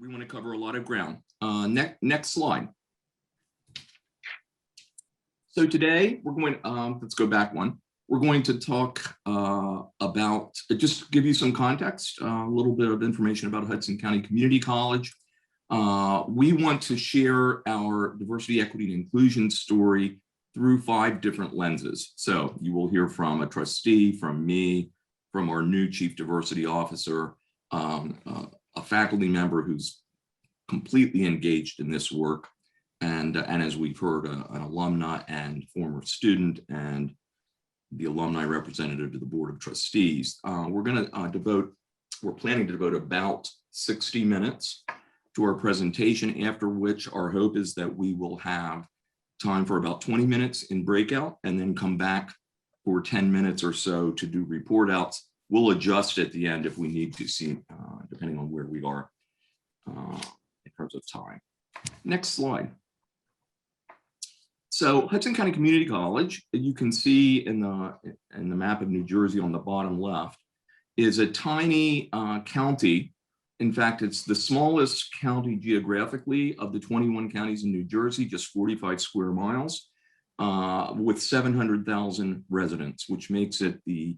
we want to cover a lot of ground. Next slide. So today we're going, let's go back one. We're going to talk about, just give you some context, a little bit of information about Hudson County Community College. We want to share our diversity, equity, and inclusion story through 5 different lenses. So you will hear from a trustee, from me, from our new chief diversity officer, a faculty member who's completely engaged in this work, and as we've heard, an alumna and former student, and the alumni representative to the Board of Trustees. We're planning to devote about 60 minutes to our presentation, after which our hope is that we will have time for about 20 minutes in breakout and then come back for 10 minutes or so to do report outs. We'll adjust at the end if we need to, see, depending on where we are in terms of time. Next slide. So Hudson County Community College, you can see in the map of New Jersey on the bottom left, is a tiny county. In fact, it's the smallest county geographically of the 21 counties in New Jersey, just 45 square miles, with 700,000 residents, which makes it the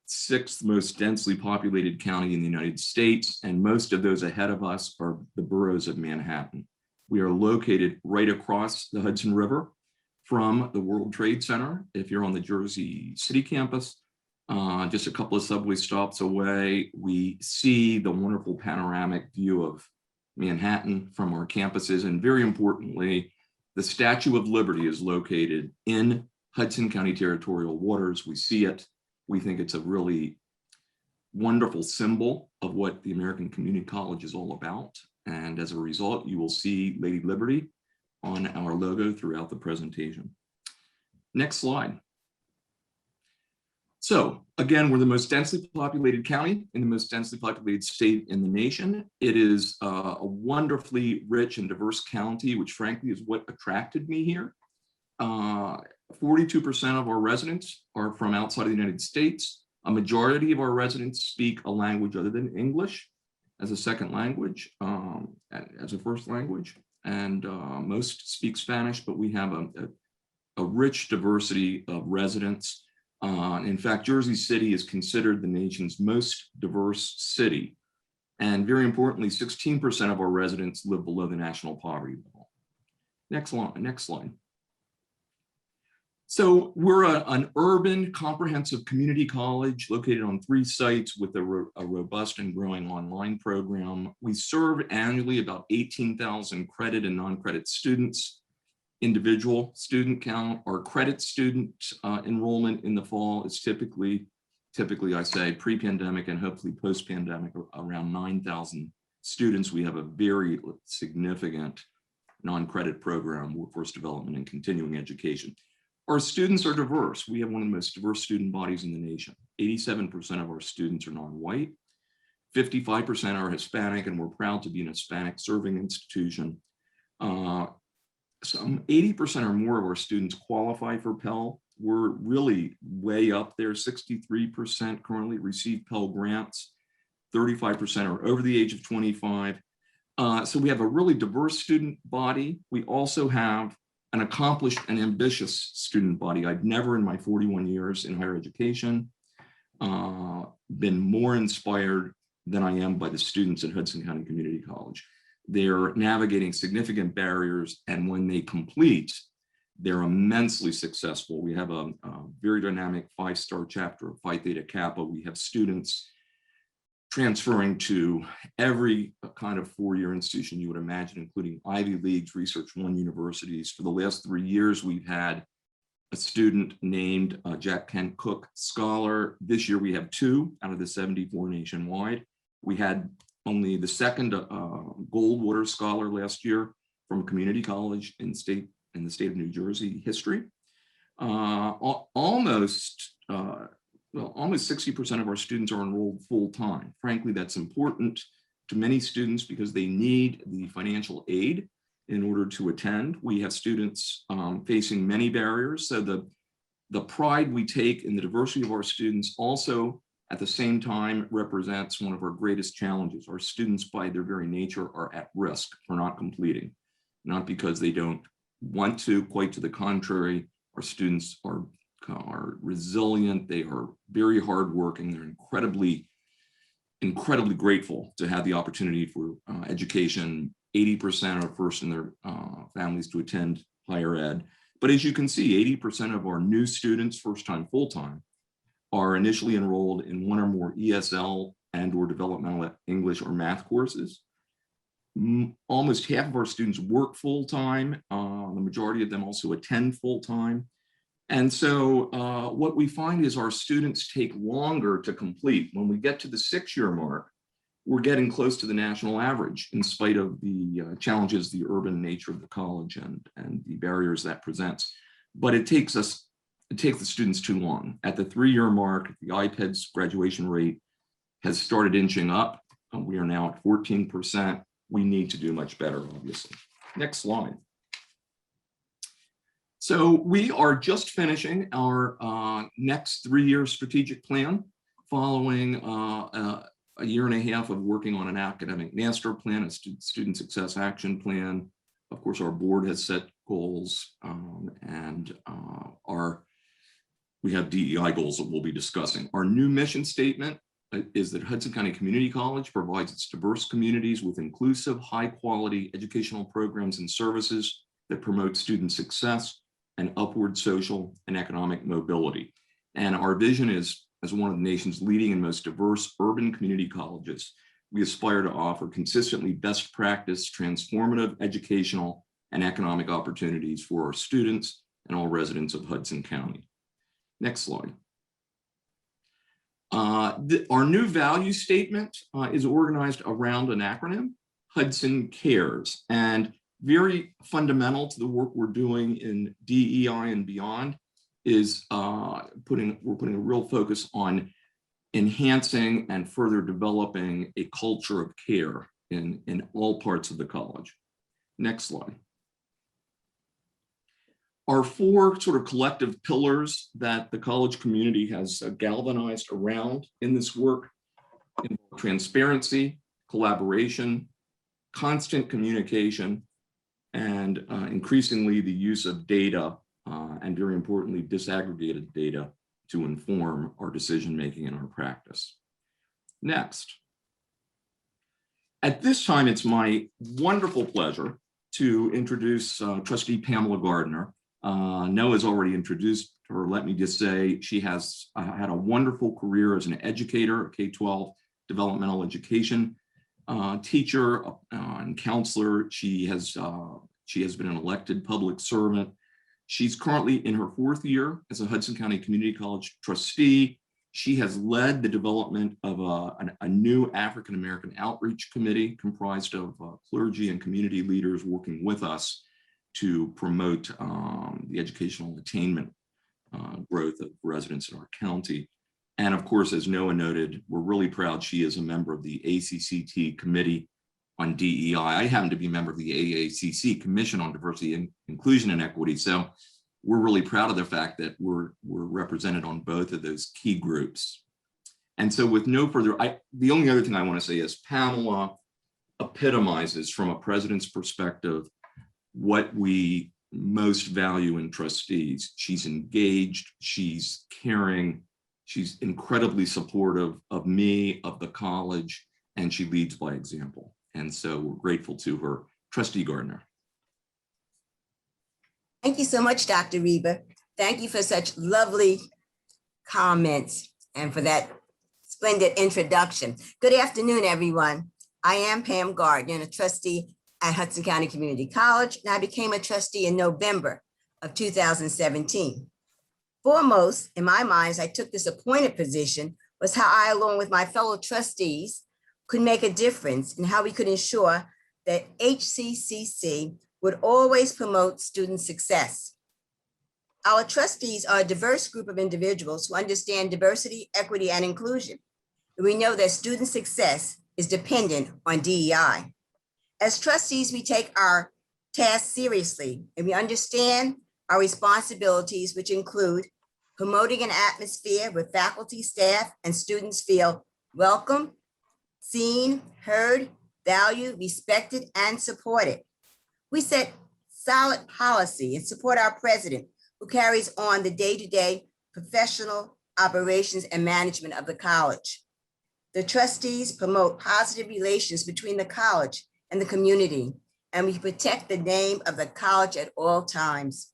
6th most densely populated county in the United States, and most of those ahead of us are the boroughs of Manhattan. We are located right across the Hudson River from the World Trade Center. If you're on the Jersey City campus, just a couple of subway stops away, we see the wonderful panoramic view of Manhattan from our campuses. And very importantly, the Statue of Liberty is located in Hudson County territorial waters. We see it. We think it's a really wonderful symbol of what the American Community College is all about. And as a result, you will see Lady Liberty on our logo throughout the presentation. Next slide. So again, we're the most densely populated county in the most densely populated state in the nation. It is a wonderfully rich and diverse county, which frankly is what attracted me here. 42% of our residents are from outside of the United States. A majority of our residents speak a language other than English as a second language, as a first language, and most speak Spanish, but we have a rich diversity of residents. In fact, Jersey City is considered the nation's most diverse city. And very importantly, 16% of our residents live below the national poverty level. Next slide. So we're an urban comprehensive community college located on 3 sites with a robust and growing online program. We serve annually about 18,000 credit and non-credit students. Individual student count, our credit student enrollment in the fall is typically I say pre-pandemic and hopefully post-pandemic, around 9,000 students. We have a very significant non-credit program, workforce development and continuing education. Our students are diverse. We have one of the most diverse student bodies in the nation. 87% of our students are non-white, 55% are Hispanic, and we're proud to be an Hispanic serving institution. Some 80% or more of our students qualify for Pell. We're really way up there. 63% currently receive Pell grants. 35% are over the age of 25. So we have a really diverse student body. We also have an accomplished and ambitious student body. I've never in my 41 years in higher education been more inspired than I am by the students at Hudson County Community College. They're navigating significant barriers, and when they complete, they're immensely successful. We have a very dynamic 5-star chapter of Phi Theta Kappa. We have students transferring to every kind of 4-year institution you would imagine, including Ivy Leagues, Research One universities. For the last 3 years, we've had a student named Jack Kent Cook Scholar. This year we have 2 out of the 74 nationwide. We had only the 2nd Goldwater Scholar last year from a community college in the state of New Jersey, history. Almost 60% of our students are enrolled full-time. Frankly, that's important to many students because they need the financial aid in order to attend. We have students facing many barriers. So the pride we take in the diversity of our students also at the same time represents one of our greatest challenges. Our students, by their very nature, are at risk for not completing, not because they don't want to, quite to the contrary. Our students are resilient, they are very hardworking, they're incredibly grateful to have the opportunity for education. 80% are first in their families to attend higher ed. But as you can see, 80% of our new students, first time, full time, are initially enrolled in one or more ESL and or developmental English or math courses. Almost half of our students work full time. The majority of them also attend full time. And so what we find is our students take longer to complete. When we get to the 6-year mark, we're getting close to the national average in spite of the challenges, the urban nature of the college and the barriers that presents. But it takes the students too long. At the 3-year mark, the IPED's graduation rate has started inching up. We are now at 14%. We need to do much better, obviously. Next slide. So we are just finishing our next 3-year strategic plan following a year and a half of working on an academic master plan, a student success action plan. Of course, our board has set goals and we have DEI goals that we'll be discussing. Our new mission statement is that Hudson County Community College provides its diverse communities with inclusive, high-quality educational programs and services that promote student success and upward social and economic mobility. And our vision is, as one of the nation's leading and most diverse urban community colleges, we aspire to offer consistently best practice, transformative educational and economic opportunities for our students and all residents of Hudson County. Next slide. Our new value statement is organized around an acronym, Hudson Cares, and very fundamental to the work we're doing in DEI and beyond is we're putting a real focus on enhancing and further developing a culture of care in all parts of the college. Next slide. Our 4 sort of collective pillars that the college community has galvanized around in this work: transparency, collaboration, constant communication, and increasingly the use of data, and very importantly, disaggregated data to inform our decision-making and our practice. Next. At this time, it's my wonderful pleasure to introduce Trustee Pamela Gardner. Noah's already introduced her. Let me just say she has had a wonderful career as an educator, a K-12 developmental education teacher and counselor. She has been an elected public servant. She's currently in her 4th year as a Hudson County Community College trustee. She has led the development of a new African-American outreach committee comprised of clergy and community leaders working with us to promote the educational attainment growth of residents in our county. And of course, as Noah noted, we're really proud she is a member of the ACCT Committee on DEI. I happen to be a member of the AACC Commission on Diversity and Inclusion and Equity. So we're really proud of the fact that we're represented on both of those key groups. And so with no further, the only other thing I want to say is Pamela epitomizes from a president's perspective what we most value in trustees. She's engaged, she's caring, she's incredibly supportive of me, of the college, and she leads by example. And so we're grateful to her. Trustee Gardner. Thank you so much, Dr. Reba. Thank you for such lovely comments and for that splendid introduction. Good afternoon, everyone. I am Pam Gardner, a trustee at Hudson County Community College, and I became a trustee in November of 2017. Foremost, in my mind, I took this appointed position was how I, along with my fellow trustees, could make a difference in how we could ensure that HCCC would always promote student success. Our trustees are a diverse group of individuals who understand diversity, equity, and inclusion. We know that student success is dependent on DEI. As trustees, we take our tasks seriously and we understand our responsibilities, which include promoting an atmosphere where faculty, staff, and students feel welcome, seen, heard, valued, respected, and supported. We set solid policy and support our president, who carries on the day-to-day professional operations and management of the college. The trustees promote positive relations between the college and the community, and we protect the name of the college at all times.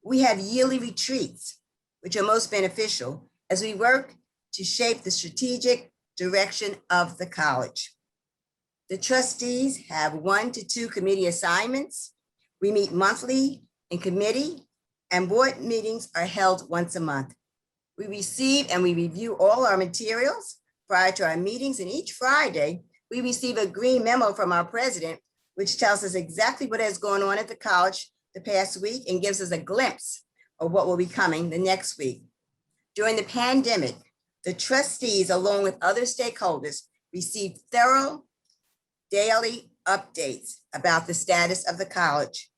We have yearly retreats, which are most beneficial as we work to shape the strategic direction of the college. The trustees have 1 to 2 committee assignments. We meet monthly in committee, and board meetings are held once a month. We receive and we review all our materials prior to our meetings, and each Friday, we receive a green memo from our president, which tells us exactly what has gone on at the college the past week and gives us a glimpse of what will be coming the next week. During the pandemic, the trustees, along with other stakeholders, received thorough daily updates about the status of the college.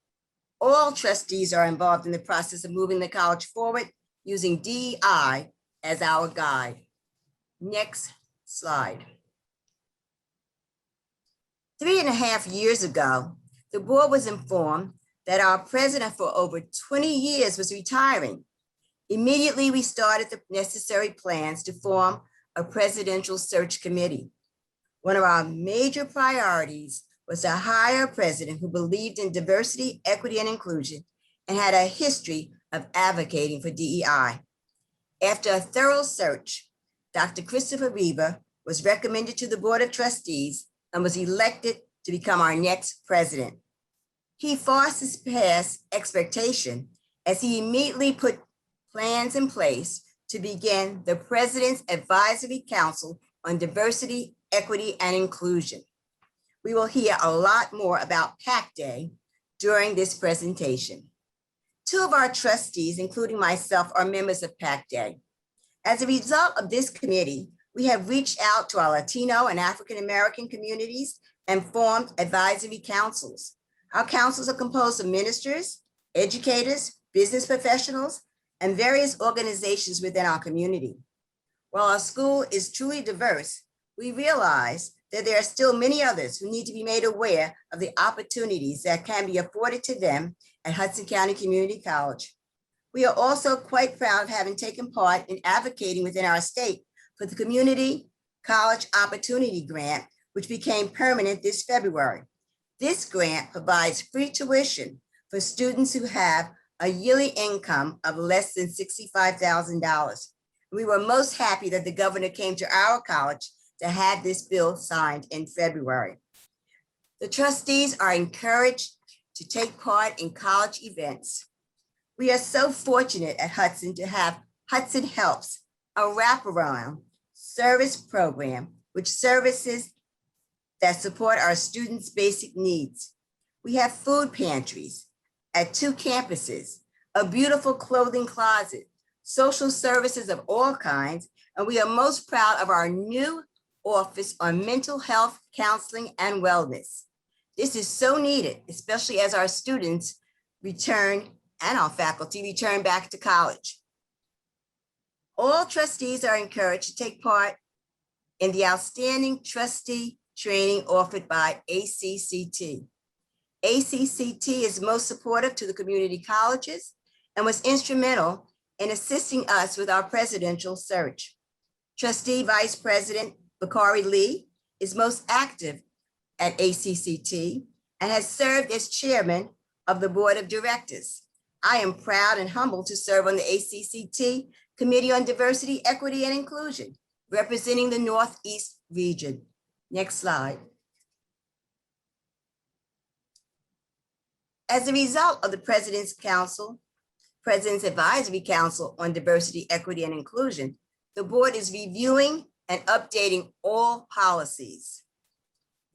All trustees are involved in the process of moving the college forward using DEI as our guide. Next slide. 3.5 years ago, the board was informed that our president for over 20 years was retiring. Immediately, we started the necessary plans to form a presidential search committee. One of our major priorities was to hire a president who believed in diversity, equity, and inclusion and had a history of advocating for DEI. After a thorough search, Dr. Christopher Reba was recommended to the Board of Trustees and was elected to become our next president. He far surpassed expectation as he immediately put plans in place to begin the President's Advisory Council on Diversity, Equity, and Inclusion. We will hear a lot more about PAC Day during this presentation. 2 of our trustees, including myself, are members of PAC Day. As a result of this committee, we have reached out to our Latino and African American communities and formed advisory councils. Our councils are composed of ministers, educators, business professionals, and various organizations within our community. While our school is truly diverse, we realize that there are still many others who need to be made aware of the opportunities that can be afforded to them at Hudson County Community College. We are also quite proud of having taken part in advocating within our state for the Community College Opportunity Grant, which became permanent this February. This grant provides free tuition for students who have a yearly income of less than $65,000. We were most happy that the governor came to our college to have this bill signed in February. The trustees are encouraged to take part in college events. We are so fortunate at Hudson to have Hudson Helps, a wraparound service program which services that support our students' basic needs. We have food pantries at 2 campuses, a beautiful clothing closet, social services of all kinds, and we are most proud of our new office on mental health, counseling, and wellness. This is so needed, especially as our students return and our faculty return back to college. All trustees are encouraged to take part in the outstanding trustee training offered by ACCT. ACCT is most supportive to the community colleges and was instrumental in assisting us with our presidential search. Trustee Vice President Bakari Lee is most active at ACCT and has served as chairman of the board of directors. I am proud and humbled to serve on the ACCT Committee on Diversity, Equity, and Inclusion, representing the Northeast region. Next slide. As a result of the President's Advisory Council on Diversity, Equity, and Inclusion, the board is reviewing and updating all policies.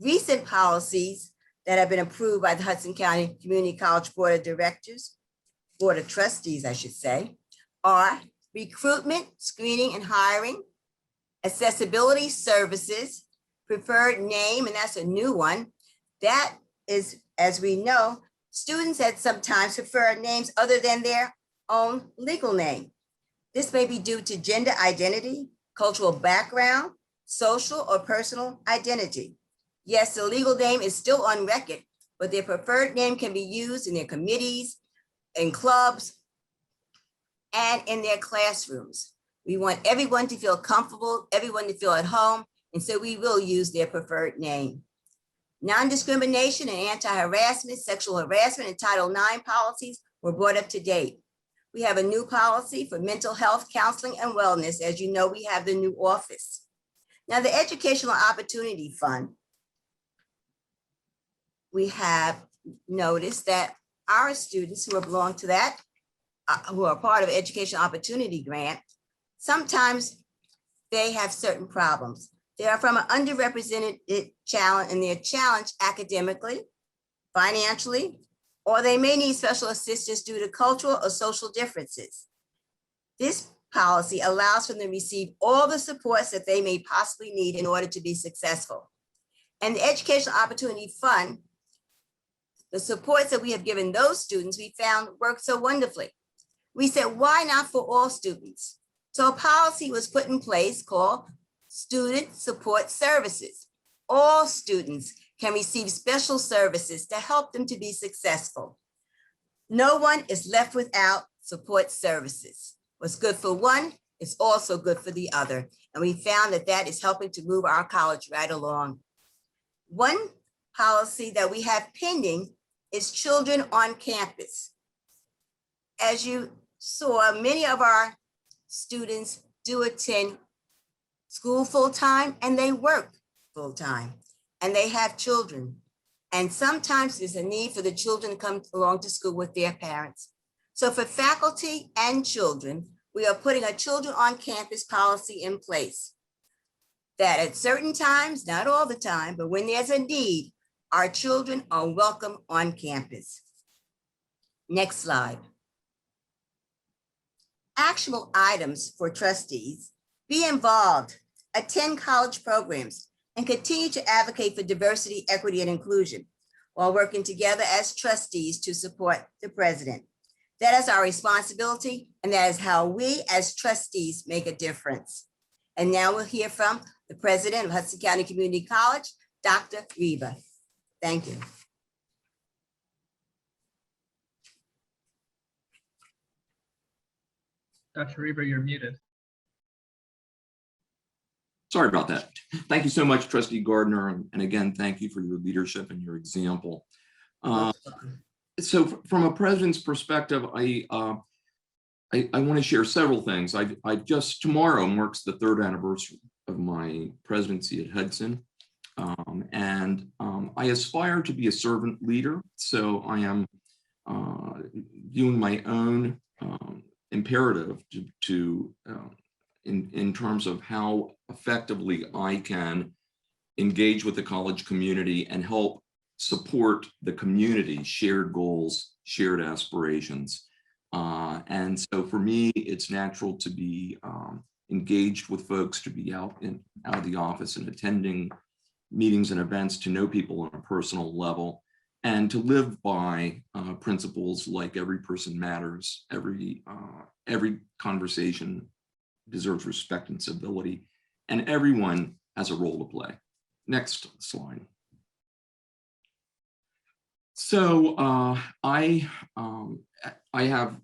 Recent policies that have been approved by the Hudson County Community College Board of Trustees, I should say, are recruitment, screening, and hiring, accessibility services, preferred name, and that's a new one. That is, as we know, students at sometimes prefer names other than their own legal name. This may be due to gender identity, cultural background, social or personal identity. Yes, the legal name is still on record, but their preferred name can be used in their committees, in clubs, and in their classrooms. We want everyone to feel comfortable, everyone to feel at home, and so we will use their preferred name. Non-discrimination and anti-harassment, sexual harassment, and Title IX policies were brought up to date. We have a new policy for mental health, counseling, and wellness. As you know, we have the new office. Now, the Educational Opportunity Fund, we have noticed that our students who belong to that, who are part of Educational Opportunity Grant, sometimes they have certain problems. They are from an underrepresented challenge, and they're challenged academically, financially, or they may need special assistance due to cultural or social differences. This policy allows for them to receive all the supports that they may possibly need in order to be successful. And the Educational Opportunity Fund, the supports that we have given those students, we found work so wonderfully. We said, why not for all students? So a policy was put in place called Student Support Services. All students can receive special services to help them to be successful. No one is left without support services. What's good for one is also good for the other. And we found that that is helping to move our college right along. One policy that we have pending is children on campus. As you saw, many of our students do attend school full-time and they work full-time and they have children. And sometimes there's a need for the children to come along to school with their parents. So for faculty and children, we are putting a children on campus policy in place that at certain times, not all the time, but when there's a need, our children are welcome on campus. Next slide. Actionable items for trustees: be involved, attend college programs, and continue to advocate for diversity, equity, and inclusion while working together as trustees to support the president. That is our responsibility, and that is how we as trustees make a difference. And now we'll hear from the president of Hudson County Community College, Dr. Reba. Thank you. Dr. Reba, you're muted. Sorry about that. Thank you so much, Trustee Gardner. And again, thank you for your leadership and your example. So from a president's perspective, I want to share several things. Tomorrow marks the 3rd anniversary of my presidency at Hudson. I aspire to be a servant leader. So I am viewing my own imperative in terms of how effectively I can engage with the college community and help support the community, shared goals, shared aspirations. And so for me, it's natural to be engaged with folks, to be out of the office and attending meetings and events, to know people on a personal level, and to live by principles like every person matters, every conversation deserves respect and civility, and everyone has a role to play. Next slide. So I have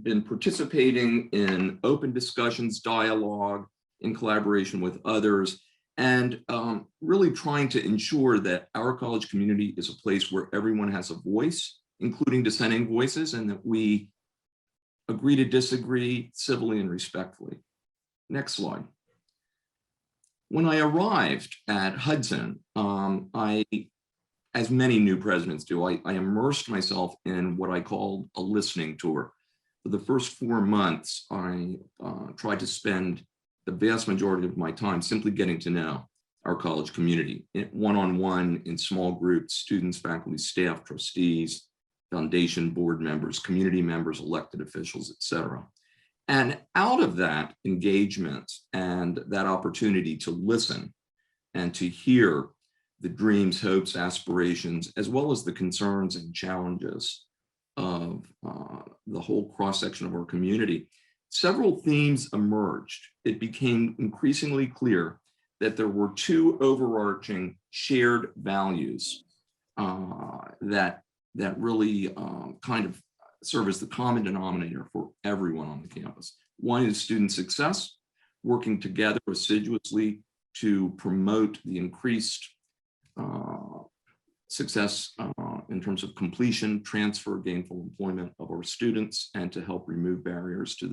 been participating in open discussions, dialogue, in collaboration with others, and really trying to ensure that our college community is a place where everyone has a voice, including dissenting voices, and that we agree to disagree civilly and respectfully. Next slide. When I arrived at Hudson, as many new presidents do, I immersed myself in what I called a listening tour. For the first 4 months, I tried to spend the vast majority of my time simply getting to know our college community, one-on-one, in small groups, students, faculty, staff, trustees, foundation board members, community members, elected officials, et cetera. And out of that engagement and that opportunity to listen and to hear the dreams, hopes, aspirations, as well as the concerns and challenges of the whole cross-section of our community, several themes emerged. It became increasingly clear that there were two overarching shared values that really kind of serve as the common denominator for everyone on the campus. One is student success, working together assiduously to promote the increased success in terms of completion, transfer, gainful employment of our students, and to help remove barriers to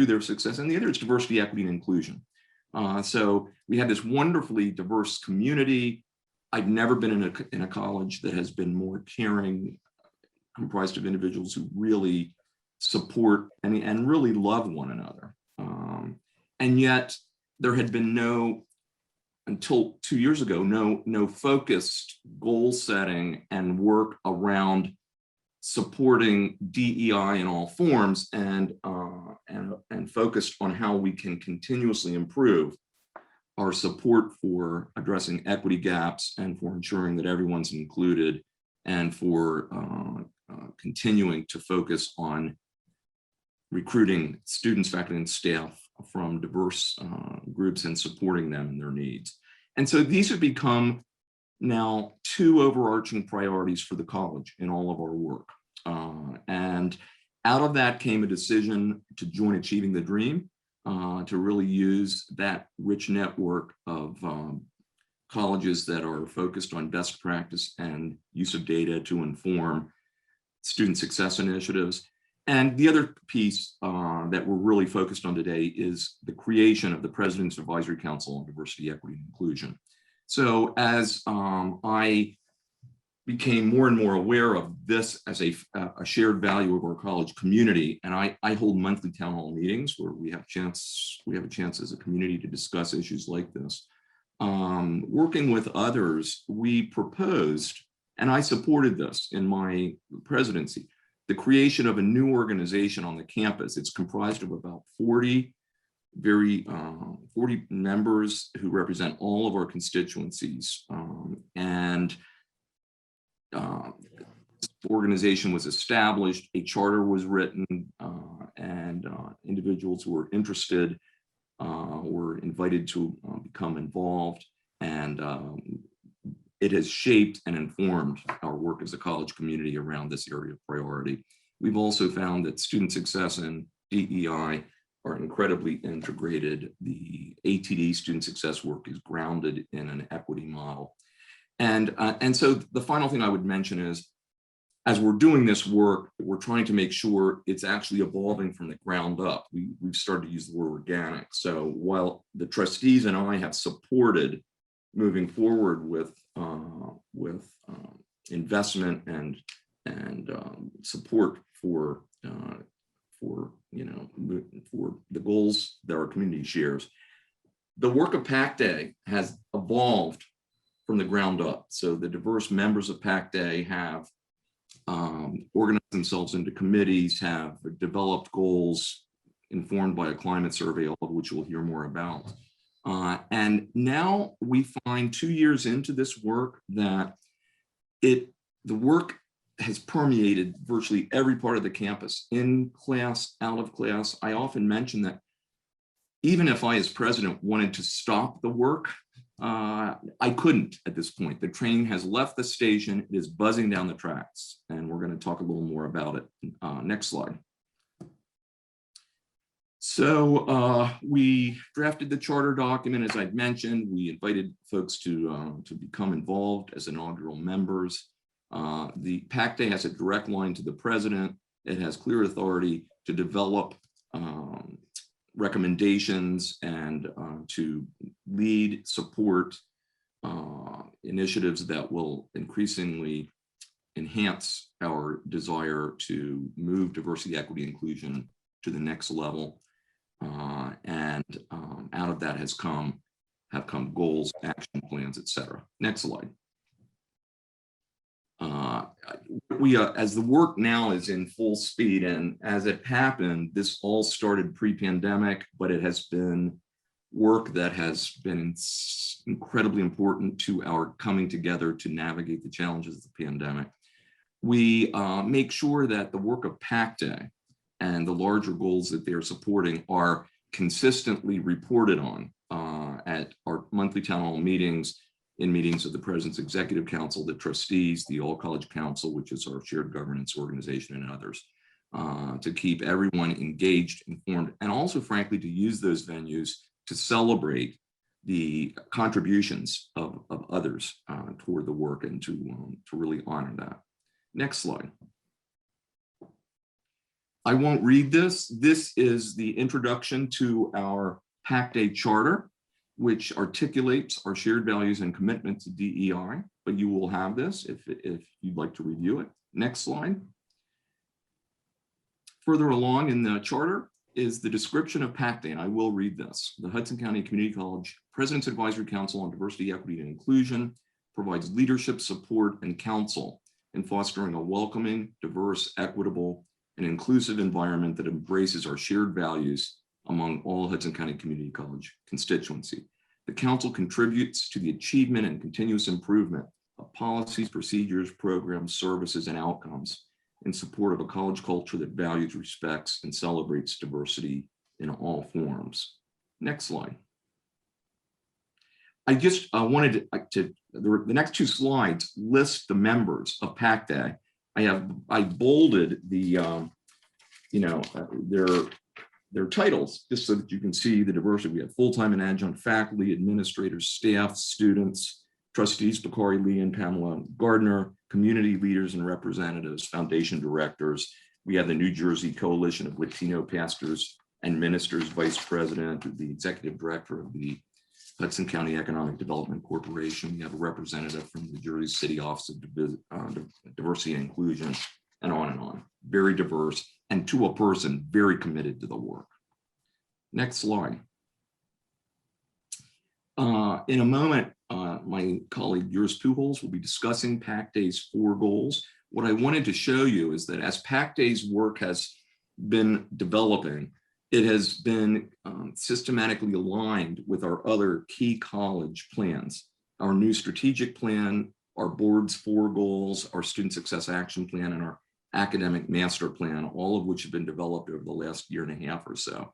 their success. And the other is diversity, equity, and inclusion. So we have this wonderfully diverse community. I've never been in a college that has been more caring, comprised of individuals who really support and really love one another. And yet there had been no, until 2 years ago, no focused goal setting and work around supporting DEI in all forms and focused on how we can continuously improve our support for addressing equity gaps and for ensuring that everyone's included and for continuing to focus on recruiting students, faculty, and staff from diverse groups and supporting them in their needs. And so these have become now two overarching priorities for the college in all of our work. And out of that came a decision to join Achieving the Dream, to really use that rich network of colleges that are focused on best practice and use of data to inform student success initiatives. And the other piece that we're really focused on today is the creation of the President's Advisory Council on Diversity, Equity, and Inclusion. So as I became more and more aware of this as a shared value of our college community, and I hold monthly town hall meetings where we have a chance as a community to discuss issues like this. Working with others, we proposed, and I supported this in my presidency, the creation of a new organization on the campus. It's comprised of about 40 members who represent all of our constituencies. The organization was established, a charter was written, and individuals who were interested were invited to become involved. And it has shaped and informed our work as a college community around this area of priority. We've also found that student success and DEI are incredibly integrated. The ATD student success work is grounded in an equity model. And so the final thing I would mention is, as we're doing this work, we're trying to make sure it's actually evolving from the ground up. We've started to use the word organic. So while the trustees and I have supported moving forward with investment and support for the goals that our community shares, the work of PAC Day has evolved from the ground up. So the diverse members of PAC Day have organized themselves into committees, have developed goals informed by a climate survey, all of which we'll hear more about. And now we find 2 years into this work that the work has permeated virtually every part of the campus, in class, out of class. I often mention that even if I, as president, wanted to stop the work, I couldn't at this point. The train has left the station, it is buzzing down the tracks, and we're going to talk a little more about it. Next slide. So we drafted the charter document, as I'd mentioned. We invited folks to become involved as inaugural members. The PAC Day has a direct line to the president. It has clear authority to develop recommendations and to lead, support initiatives that will increasingly enhance our desire to move diversity, equity, inclusion to the next level. And out of that have come goals, action plans, etc. Next slide. As the work now is in full speed, and as it happened, this all started pre-pandemic, but it has been work that has been incredibly important to our coming together to navigate the challenges of the pandemic. We make sure that the work of PAC Day and the larger goals that they're supporting are consistently reported on at our monthly town hall meetings, in meetings of the President's Executive Council, the Trustees, the All College Council, which is our shared governance organization, and others, to keep everyone engaged, informed, and also, frankly, to use those venues to celebrate the contributions of others toward the work, and to really honor that. Next slide. I won't read this. This is the introduction to our PAC Day Charter, which articulates our shared values and commitment to DEI, but you will have this if you'd like to review it. Next slide. Further along in the charter is the description of PAC Day, and I will read this. The Hudson County Community College President's Advisory Council on Diversity, Equity, and Inclusion provides leadership, support, and counsel in fostering a welcoming, diverse, equitable, and inclusive environment that embraces our shared values among all Hudson County Community College constituency. The council contributes to the achievement and continuous improvement of policies, procedures, programs, services, and outcomes in support of a college culture that values, respects, and celebrates diversity in all forms. Next slide. I just wanted the next two slides list the members of PAC Day. I bolded the their titles just so that you can see the diversity. We have full-time and adjunct faculty, administrators, staff, students, trustees, Bakari, Lee, and Pamela, Gardner, community leaders and representatives, foundation directors. We have the New Jersey Coalition of Latino Pastors and Ministers, vice president, the executive director of the Hudson County Economic Development Corporation. We have a representative from the Jersey City Office of Diversity and Inclusion, and on and on. Very diverse, and to a person, very committed to the work. Next slide. In a moment, my colleague Juris Pujols will be discussing PAC Day's 4 goals. What I wanted to show you is that as PAC Day's work has been developing, it has been systematically aligned with our other key college plans. Our new strategic plan, our board's 4 goals, our student success action plan, and our academic master plan, all of which have been developed over the last year and a half or so.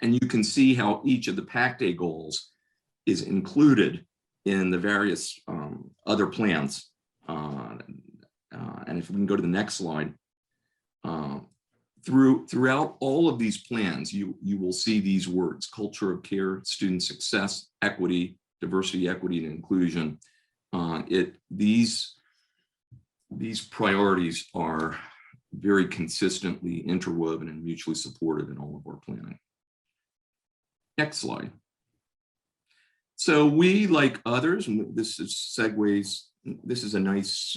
And you can see how each of the PAC Day goals is included in the various other plans. And if we can go to the next slide, throughout all of these plans, you will see these words: culture of care, student success, equity, diversity, equity, and inclusion. These priorities are very consistently interwoven and mutually supportive in all of our planning. Next slide. So we, like others, and this is segues, this is a nice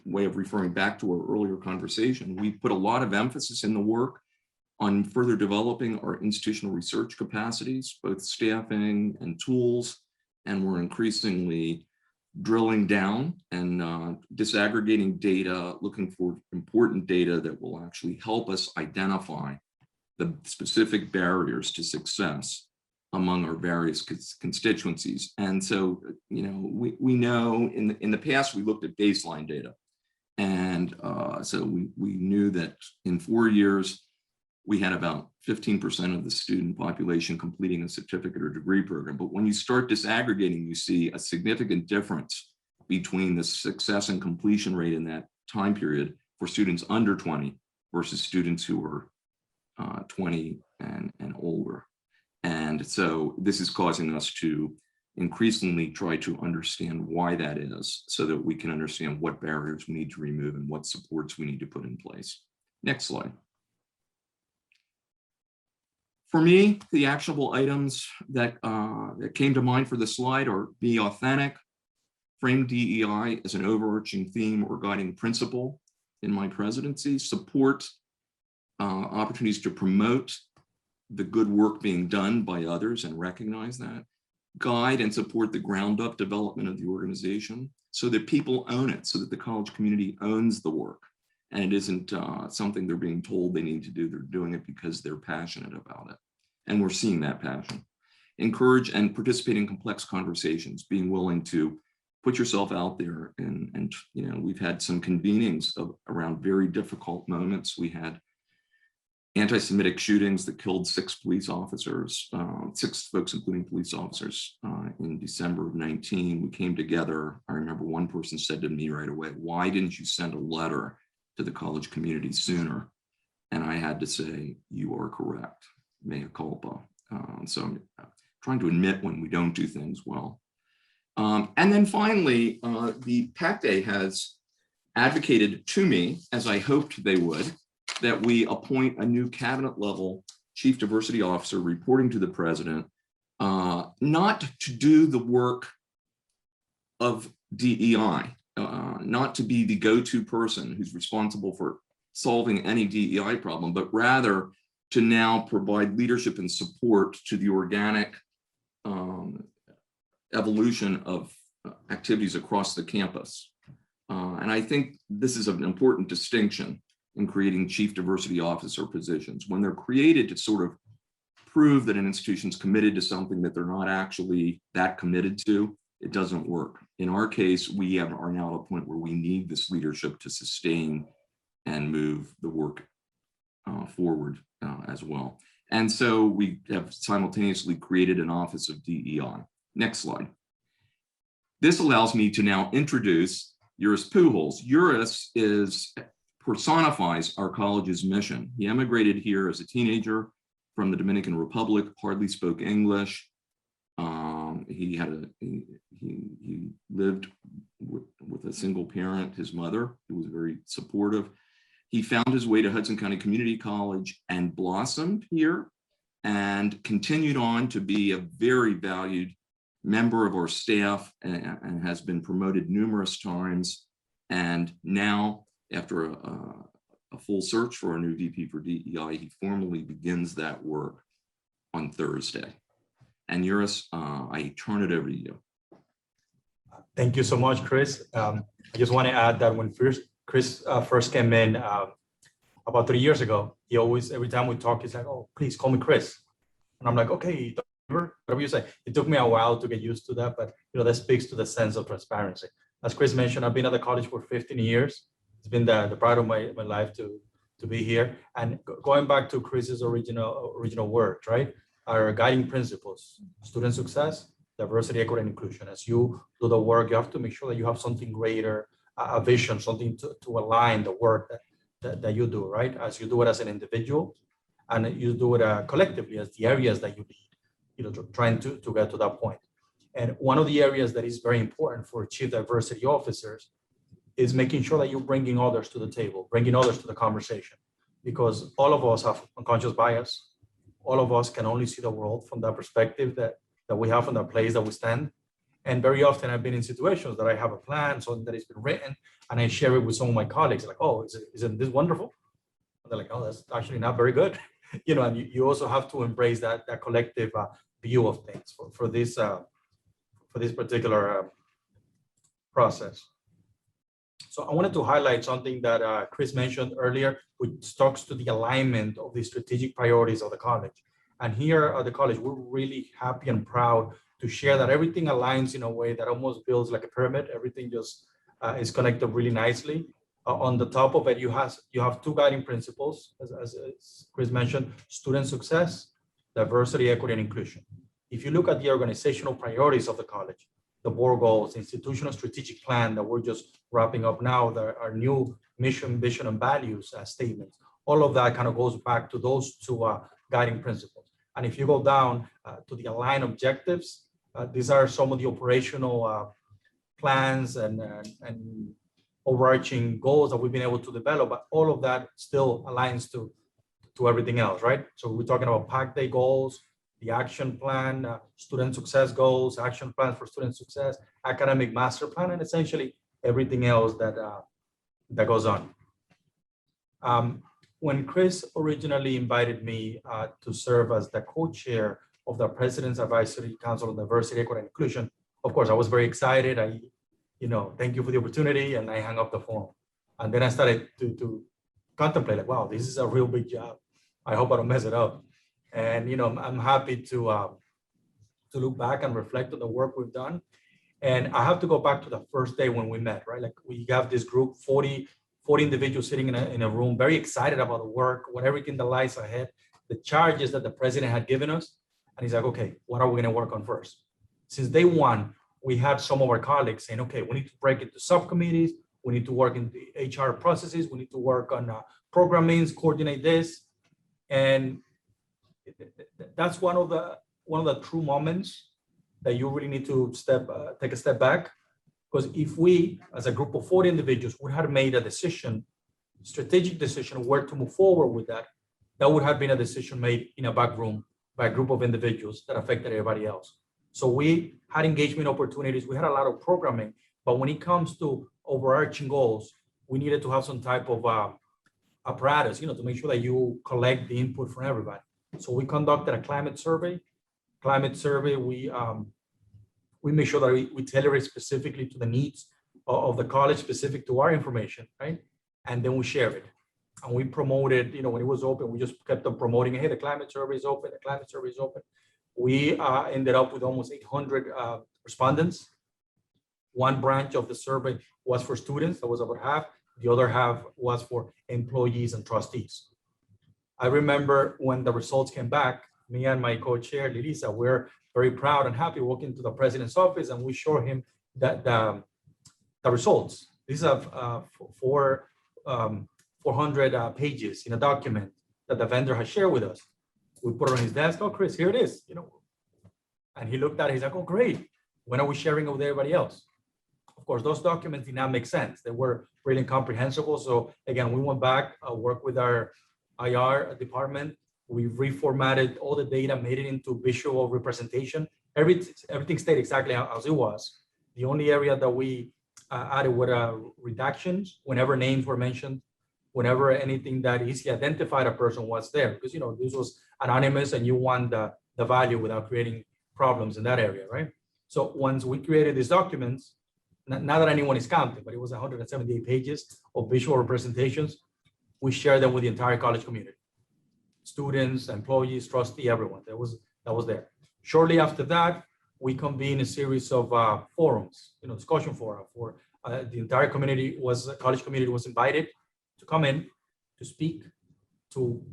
way of referring back to our earlier conversation. We put a lot of emphasis in the work on further developing our institutional research capacities, both staffing and tools, and we're increasingly drilling down and disaggregating data, looking for important data that will actually help us identify the specific barriers to success among our various constituencies. And so, we know in the past, we looked at baseline data. And so we knew that in 4 years, we had about 15% of the student population completing a certificate or degree program. But when you start disaggregating, you see a significant difference between the success and completion rate in that time period for students under 20 versus students who are 20 and older. And so this is causing us to increasingly try to understand why that is, so that we can understand what barriers we need to remove and what supports we need to put in place. Next slide. For me, the actionable items that came to mind for the slide are: be authentic, frame DEI as an overarching theme or guiding principle in my presidency, support opportunities to promote the good work being done by others and recognize that, guide and support the ground up development of the organization so that people own it, so that the college community owns the work. And it isn't something they're being told they need to do. They're doing it because they're passionate about it. And we're seeing that passion. Encourage and participate in complex conversations, being willing to put yourself out there. And we've had some convenings around very difficult moments. We had anti-Semitic shootings that killed 6 police officers, 6 folks, including police officers, in December of 19. We came together. I remember one person said to me right away, "Why didn't you send a letter to the college community sooner?" And I had to say, "You are correct, mea culpa." So I'm trying to admit when we don't do things well. And then finally, the PACDE has advocated to me, as I hoped they would, that we appoint a new cabinet level chief diversity officer reporting to the president, not to do the work of DEI, not to be the go-to person who's responsible for solving any DEI problem, but rather to now provide leadership and support to the organic evolution of activities across the campus. And I think this is an important distinction in creating chief diversity officer positions. When they're created to sort of prove that an institution's committed to something that they're not actually that committed to, it doesn't work. In our case, we are now at a point where we need this leadership to sustain and move the work forward as well. And so we have simultaneously created an Office of DEI. Next slide. This allows me to now introduce Eurus Pujols. Eurus personifies our college's mission. He emigrated here as a teenager from the Dominican Republic, hardly spoke English. He lived with a single parent, his mother, who was very supportive. He found his way to Hudson County Community College and blossomed here and continued on to be a very valued member of our staff and has been promoted numerous times. And now, after a full search for a new VP for DEI, he formally begins that work on Thursday. And Eurus, I turn it over to you. Thank you so much, Chris. I just want to add that when Chris first came in about 3 years ago, he always, every time we talk, he's like, "Oh, please call me Chris." And I'm like, "Okay, whatever you say." It took me a while to get used to that, but that speaks to the sense of transparency. As Chris mentioned, I've been at the college for 15 years. It's been the pride of my life to be here. And going back to Chris's original words, right? Our guiding principles: student success, diversity, equity, and inclusion. As you do the work, you have to make sure that you have something greater, a vision, something to align the work that you do, right? As you do it as an individual, and you do it collectively as the areas that you need, trying to get to that point. And one of the areas that is very important for chief diversity officers is making sure that you're bringing others to the table, bringing others to the conversation, because all of us have unconscious bias. All of us can only see the world from that perspective that we have from the place that we stand. And very often I've been in situations that I have a plan, something that has been written, and I share it with some of my colleagues, like, "Oh, isn't this wonderful?" And they're like, "Oh, that's actually not very good." And you also have to embrace that collective view of things for this particular process. So I wanted to highlight something that Chris mentioned earlier, which talks to the alignment of the strategic priorities of the college. And here at the college, we're really happy and proud to share that everything aligns in a way that almost builds like a pyramid. Everything just is connected really nicely. On the top of it, you have 2 guiding principles, as Chris mentioned: student success, diversity, equity, and inclusion. If you look at the organizational priorities of the college, the board goals, institutional strategic plan that we're just wrapping up now, our new mission, vision, and values statements, all of that kind of goes back to those 2 guiding principles. And if you go down to the aligned objectives, these are some of the operational plans and overarching goals that we've been able to develop, but all of that still aligns to everything else, right? So we're talking about PACDE goals, the action plan, student success goals, action plans for student success, academic master plan, and essentially everything else that goes on. When Chris originally invited me to serve as the co-chair of the President's Advisory Council on Diversity, Equity, and Inclusion, of course, I was very excited. Thank you for the opportunity, and I hung up the phone. And then I started to contemplate, like, wow, this is a real big job. I hope I don't mess it up. And I'm happy to look back and reflect on the work we've done. And I have to go back to the first day when we met, right? Like, we have this group, 40 40 individuals sitting in a room, very excited about the work, what everything that lies ahead, the charges that the president had given us. And he's like, okay, what are we gonna work on first? Since day one, we had some of our colleagues saying, okay, we need to break into subcommittees, we need to work in the HR processes, we need to work on programming, coordinate this. And that's one of the true moments that you really need to take a step back. Because if we, as a group of 40 individuals, would have made a decision, strategic decision where to move forward with that, that would have been a decision made in a back room by a group of individuals that affected everybody else. So we had engagement opportunities, we had a lot of programming, but when it comes to overarching goals, we needed to have some type of apparatus, to make sure that you collect the input from everybody. So we conducted a climate survey. We make sure that we tailor it specifically to the needs of the college, specific to our information, right? And then we share it. And we promoted, when it was open, we just kept on promoting, hey, the climate survey is open, the climate survey is open. We ended up with almost 800 respondents. One branch of the survey was for students, that was about half. The other half was for employees and trustees. I remember when the results came back, me and my co-chair, Lilisa, we're very proud and happy walking to the president's office, and we show him that the results. These are 400 pages in a document that the vendor has shared with us. We put it on his desk. Oh, Chris, here it is. And he looked at it. He's like, oh, great. When are we sharing it with everybody else? Of course, those documents did not make sense. They were really incomprehensible. So again, we went back, worked with our IR department. We reformatted all the data, made it into visual representation. Everything stayed exactly as it was. The only area that we added were redactions whenever names were mentioned, whenever anything that easily identified a person was there, because this was anonymous and you want the value without creating problems in that area, right? So once we created these documents, not that anyone is counting, but it was 178 pages of visual representations. We shared them with the entire college community. Students, employees, trustee, everyone that was there. Shortly after that, we convened a series of forums, discussion forum for the entire college community was invited to come in, to speak, to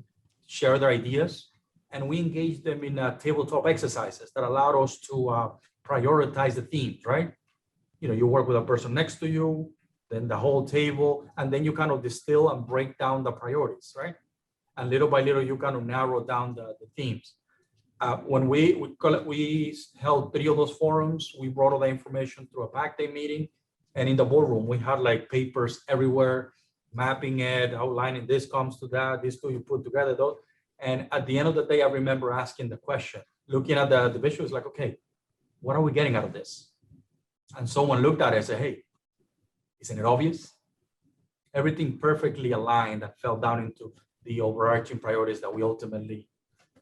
share their ideas. And we engaged them in tabletop exercises that allowed us to prioritize the themes, right? You work with a person next to you, then the whole table, and then you kind of distill and break down the priorities, right? And little by little, you kind of narrow down the themes. When we held 3 of those forums, we brought all the information through a pack day meeting. And in the boardroom, we had like papers everywhere, mapping it, outlining this comes to that, these two you put together, those. And at the end of the day, I remember asking the question, looking at the visuals, like, okay, what are we getting out of this? And someone looked at it and said, hey, isn't it obvious? Everything perfectly aligned and fell down into the overarching priorities that we ultimately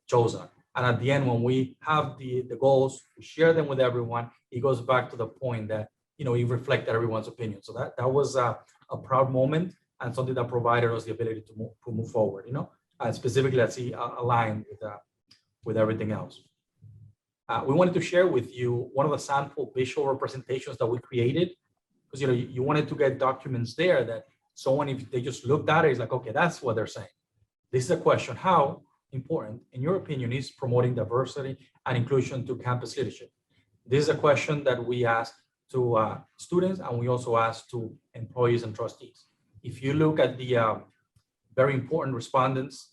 chose on. And at the end, when we have the goals, we share them with everyone, it goes back to the point that, it reflected everyone's opinion. So that was a proud moment and something that provided us the ability to move forward, and specifically, let's see, aligned with everything else. We wanted to share with you one of the sample visual representations that we created, because you wanted to get documents there that someone, if they just looked at it, is like, okay, that's what they're saying. This is a question: how important, in your opinion, is promoting diversity and inclusion to campus leadership? This is a question that we asked to students, and we also asked to employees and trustees. If you look at the very important respondents,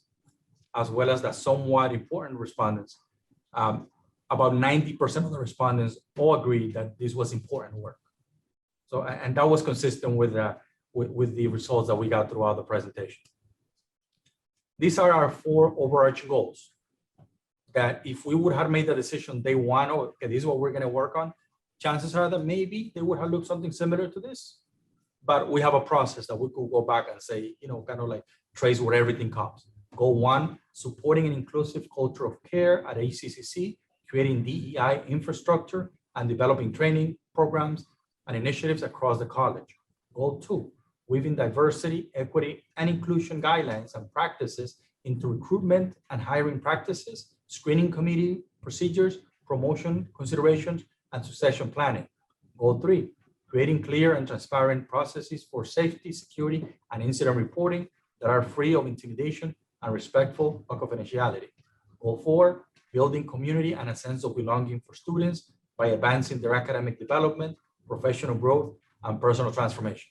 as well as the somewhat important respondents, about 90% of the respondents all agreed that this was important work. So, and that was consistent with the results that we got throughout the presentation. These are our 4 overarching goals that if we would have made the decision day one, okay, this is what we're going to work on, chances are that maybe they would have looked something similar to this. But we have a process that we could go back and say, kind of like trace where everything comes. Goal 1, supporting an inclusive culture of care at ACCC, creating DEI infrastructure and developing training programs and initiatives across the college. Goal 2, weaving diversity, equity, and inclusion guidelines and practices into recruitment and hiring practices, screening committee procedures, promotion considerations, and succession planning. Goal 3, creating clear and transparent processes for safety, security, and incident reporting that are free of intimidation and respectful of confidentiality. Goal 4, building community and a sense of belonging for students by advancing their academic development, professional growth, and personal transformation.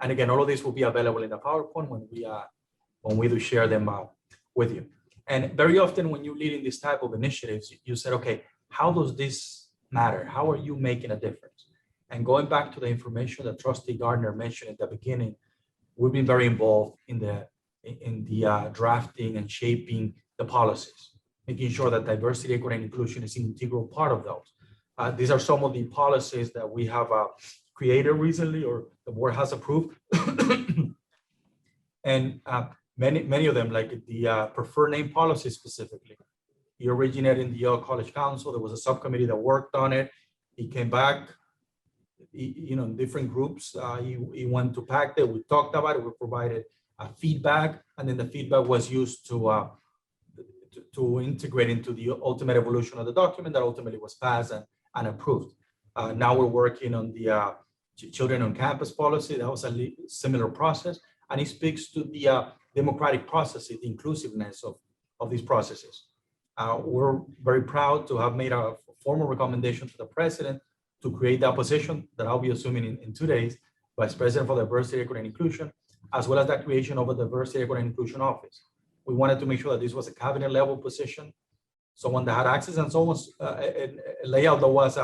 And again, all of this will be available in the PowerPoint when we do share them with you. And very often when you're leading this type of initiatives, you said, okay, how does this matter? How are you making a difference? And going back to the information that Trustee Gardner mentioned at the beginning, we've been very involved in the drafting and shaping the policies, making sure that diversity, equity, and inclusion is an integral part of those. These are some of the policies that we have created recently or the board has approved. And many of them, like the preferred name policy specifically, it originated in the Yale College Council. There was a subcommittee that worked on it. It came back, in different groups. He went to PAC Day. We talked about it. We provided feedback, and then the feedback was used to integrate into the ultimate evolution of the document that ultimately was passed and approved. Now we're working on the Children on Campus policy. That was a similar process, and it speaks to the democratic processes, the inclusiveness of these processes. We're very proud to have made a formal recommendation to the president to create that position that I'll be assuming in 2 days, Vice President for Diversity, Equity, and Inclusion, as well as the creation of a Diversity, Equity, and Inclusion Office. We wanted to make sure that this was a cabinet level position, someone that had access, and someone's a layout that was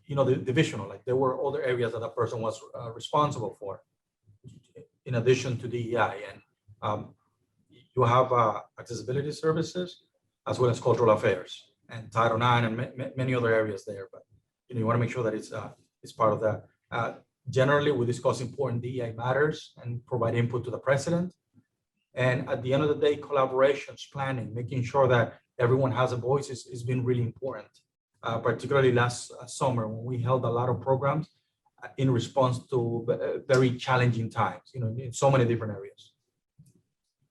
the divisional, like there were other areas that that person was responsible for, in addition to DEI. And you have accessibility services, as well as cultural affairs and Title IX and many other areas there. But you want to make sure that it's part of that. Generally, we discuss important DEI matters and provide input to the president. And at the end of the day, collaborations, planning, making sure that everyone has a voice has been really important. Particularly last summer when we held a lot of programs in response to very challenging times, in so many different areas.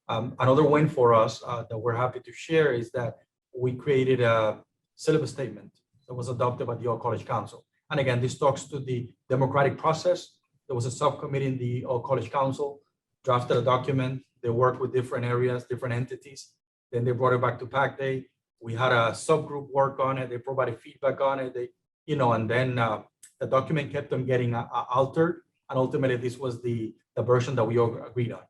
Another win for us that we're happy to share is that we created a syllabus statement that was adopted by the All College Council. And again, this talks to the democratic process. There was a subcommittee in the All College Council, drafted a document. They worked with different areas, different entities. Then they brought it back to PAC Day. We had a subgroup work on it. They provided feedback on it. And then the document kept on getting altered. And ultimately, this was the version that we all agreed on.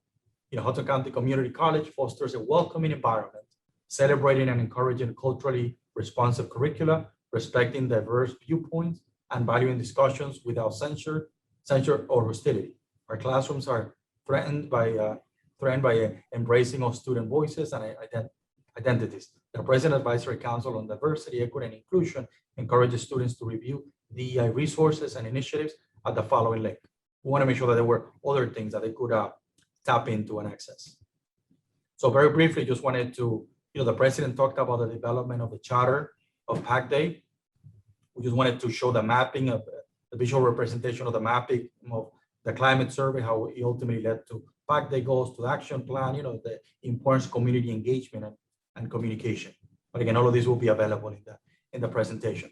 Hudson County Community College fosters a welcoming environment, celebrating and encouraging culturally responsive curricula, respecting diverse viewpoints, and valuing discussions without censure or hostility. Our classrooms are threatened by embracing of student voices and identities. The President Advisory Council on Diversity, Equity, and Inclusion encourages students to review the resources and initiatives at the following link. We want to make sure that there were other things that they could tap into and access. So very briefly, just wanted to, the President talked about the development of the charter of PAC Day. We just wanted to show the mapping of the visual representation of the mapping of the climate survey, how it ultimately led to PAC Day goals, to the action plan, the importance of community engagement and communication. But again, all of this will be available in the presentation.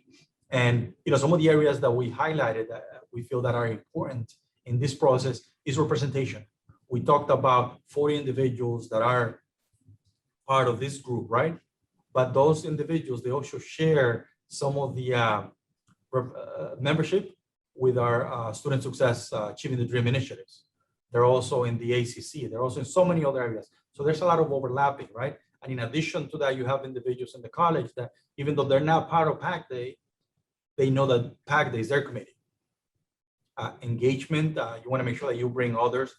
And some of the areas that we highlighted that we feel that are important in this process is representation. We talked about 40 individuals that are part of this group, right? But those individuals, they also share some of the membership with our student success Achieving the Dream initiatives. They're also in the ACC. They're also in so many other areas. So there's a lot of overlapping, right? And in addition to that, you have individuals in the college that even though they're not part of PAC Day, they know that PAC Day is their committee. Engagement, you want to make sure that you bring others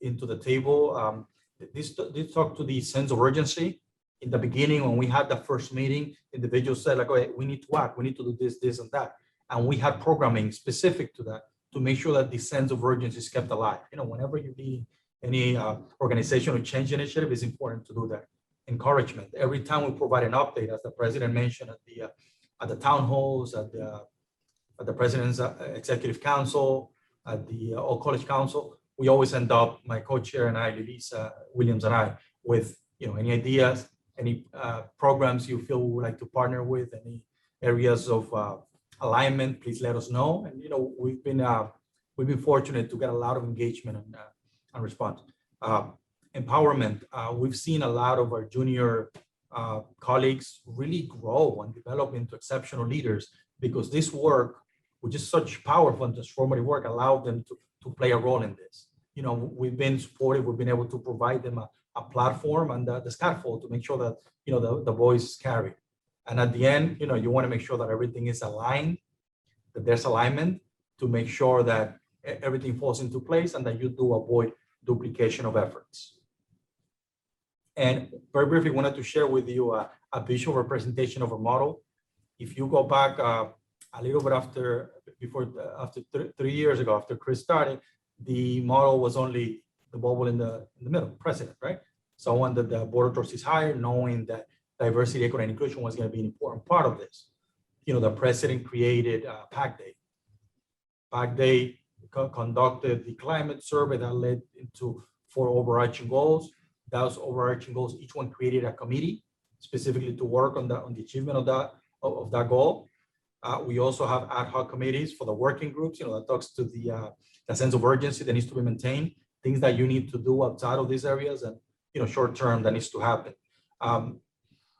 into the table. This talk to the sense of urgency. In the beginning, when we had the first meeting, individuals said like, "Okay, we need to act, we need to do this, this, and that." And we had programming specific to that to make sure that the sense of urgency is kept alive. Whenever you need any organizational change initiative, it's important to do that. Encouragement. Every time we provide an update, as the president mentioned at the town halls, at the president's executive council, at the All College Council, we always end up, my co-chair and I, Lisa Williams and I, with any ideas, any programs you feel we would like to partner with, any areas of alignment, please let us know. And we've been fortunate to get a lot of engagement and response. Empowerment. We've seen a lot of our junior colleagues really grow and develop into exceptional leaders because this work, which is such powerful and transformative work, allowed them to play a role in this. We've been supportive. We've been able to provide them a platform and the scaffold to make sure that the voice is carried. And at the end, you want to make sure that everything is aligned, that there's alignment to make sure that everything falls into place and that you do avoid duplication of efforts. And very briefly, wanted to share with you a visual representation of a model. If you go back a little bit after 3 years ago, after Chris started, the model was only the bubble in the middle, president, right? Someone that the board of trustees hired, knowing that diversity, equity, and inclusion was going to be an important part of this. The president created PAC Day. PAC Day conducted the climate survey that led into 4 overarching goals. Those overarching goals, each one created a committee specifically to work on the achievement of that goal. We also have ad hoc committees for the working groups, that talks to the sense of urgency that needs to be maintained, things that you need to do outside of these areas, and short term that needs to happen.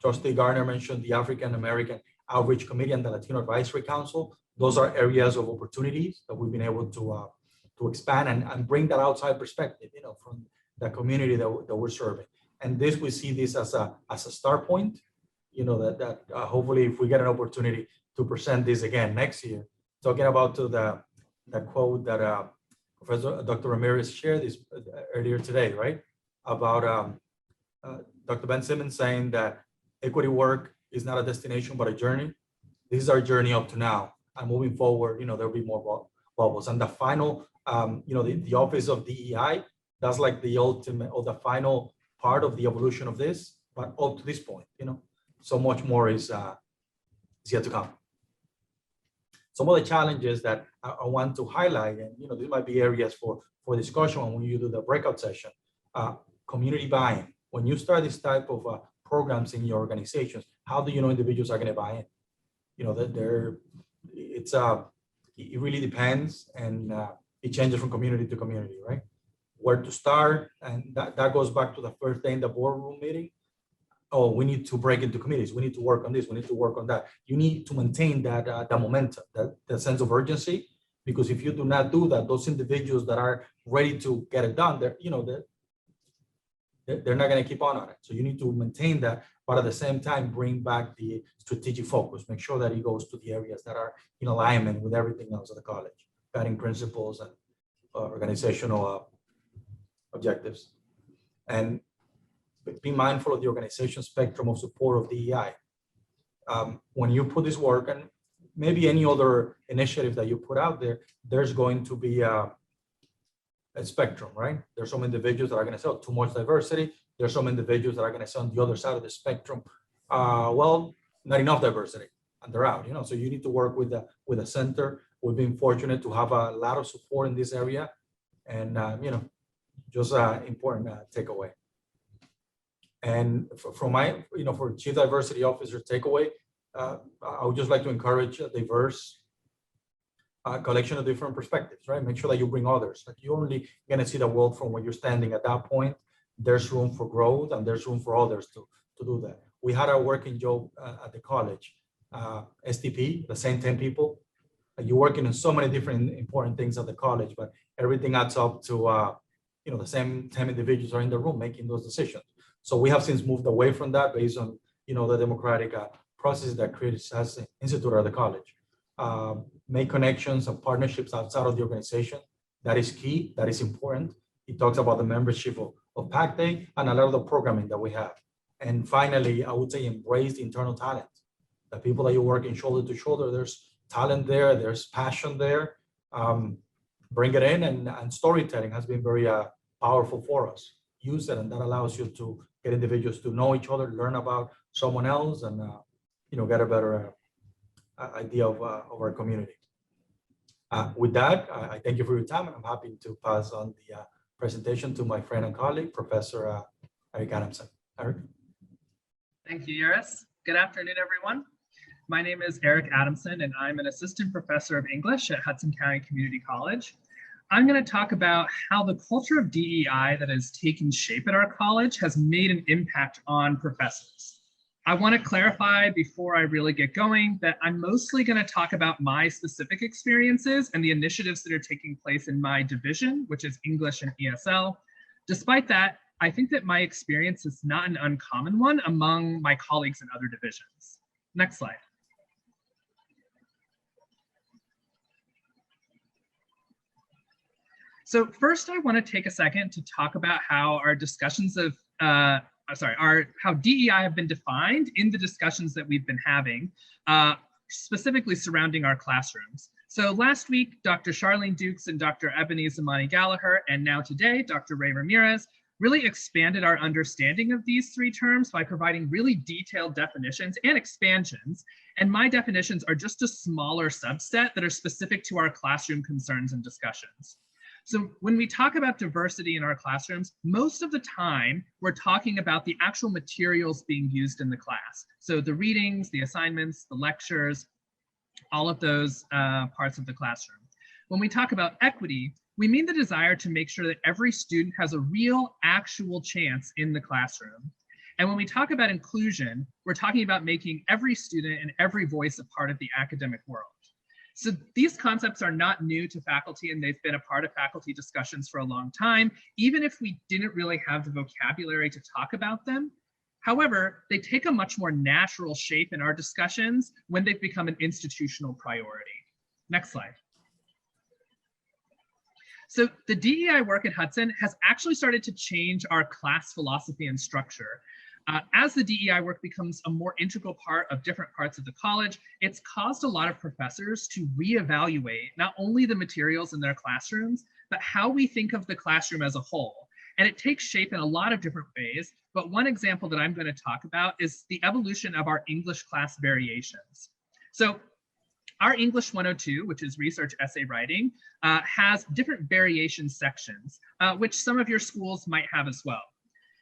Trustee Gardner mentioned the African American Outreach Committee and the Latino Advisory Council. Those are areas of opportunities that we've been able to expand and bring that outside perspective, from the community that we're serving. And we see this as a start point, that hopefully if we get an opportunity to present this again next year, talking about the quote that Professor Dr. Ramirez shared this earlier today, right? About Dr. Ben Simmons saying that equity work is not a destination, but a journey. This is our journey up to now. And moving forward, there'll be more bubbles. And the final, the Office of DEI, that's like the ultimate or the final part of the evolution of this. But up to this point, so much more is yet to come. Some of the challenges that I want to highlight, and these might be areas for discussion when you do the breakout session. Community buy-in. When you start this type of programs in your organizations, how do you know individuals are going to buy in? It really depends, and it changes from community to community, right? Where to start, and that goes back to the first day in the boardroom meeting. Oh, we need to break into committees. We need to work on this. We need to work on that. You need to maintain that momentum, that sense of urgency, because if you do not do that, those individuals that are ready to get it done, they're not going to keep on it. So you need to maintain that, but at the same time, bring back the strategic focus. Make sure that it goes to the areas that are in alignment with everything else at the college, guiding principles and organizational objectives. And be mindful of the organization spectrum of support of DEI. When you put this work, and maybe any other initiative that you put out there, there's going to be a spectrum, right? There's some individuals that are going to say, oh, too much diversity. There's some individuals that are going to say on the other side of the spectrum, well, not enough diversity, and they're out. So you need to work with the center. We've been fortunate to have a lot of support in this area, and just important takeaway. And from my, for Chief Diversity Officer takeaway, I would just like to encourage a diverse collection of different perspectives, right? Make sure that you bring others. Like, you're only going to see the world from where you're standing at that point. There's room for growth, and there's room for others to do that. We had our working job at the college, STP, the same 10 people. You're working on so many different important things at the college, but everything adds up to, the same 10 individuals are in the room making those decisions. So we have since moved away from that based on, the democratic process that Chris has instituted at the college. Make connections and partnerships outside of the organization. That is key. That is important. He talks about the membership of PAC Day and a lot of the programming that we have. And finally, I would say embrace the internal talent. The people that you're working shoulder to shoulder, there's talent there, there's passion there. Bring it in, and storytelling has been very powerful for us. Use it, and that allows you to get individuals to know each other, learn about someone else, and get a better idea of our community. With that, I thank you for your time, and I'm happy to pass on the presentation to my friend and colleague, Professor Eric Adamson. Eric. Thank you, Yaris. Good afternoon, everyone. My name is Eric Adamson, and I'm an assistant professor of English at Hudson County Community College. I'm going to talk about how the culture of DEI that has taken shape at our college has made an impact on professors. I want to clarify before I really get going that I'm mostly going to talk about my specific experiences and the initiatives that are taking place in my division, which is English and ESL. Despite that, I think that my experience is not an uncommon one among my colleagues in other divisions. Next slide. So first, I want to take a second to talk about how our discussions of, how DEI have been defined in the discussions that we've been having, specifically surrounding our classrooms. So last week, Dr. Charlene Dukes and Dr. Ebony Zamani Gallagher, and now today, Dr. Ray Ramirez, really expanded our understanding of these three terms by providing really detailed definitions and expansions. And my definitions are just a smaller subset that are specific to our classroom concerns and discussions. So when we talk about diversity in our classrooms, most of the time we're talking about the actual materials being used in the class. So the readings, the assignments, the lectures, all of those parts of the classroom. When we talk about equity, we mean the desire to make sure that every student has a real, actual chance in the classroom. And when we talk about inclusion, we're talking about making every student and every voice a part of the academic world. So these concepts are not new to faculty, and they've been a part of faculty discussions for a long time, even if we didn't really have the vocabulary to talk about them. However, they take a much more natural shape in our discussions when they've become an institutional priority. Next slide. So the DEI work at Hudson has actually started to change our class philosophy and structure. As the DEI work becomes a more integral part of different parts of the college, it's caused a lot of professors to reevaluate not only the materials in their classrooms, but how we think of the classroom as a whole. And it takes shape in a lot of different ways, but one example that I'm going to talk about is the evolution of our English class variations. So our English 102, which is research essay writing, has different variation sections, which some of your schools might have as well.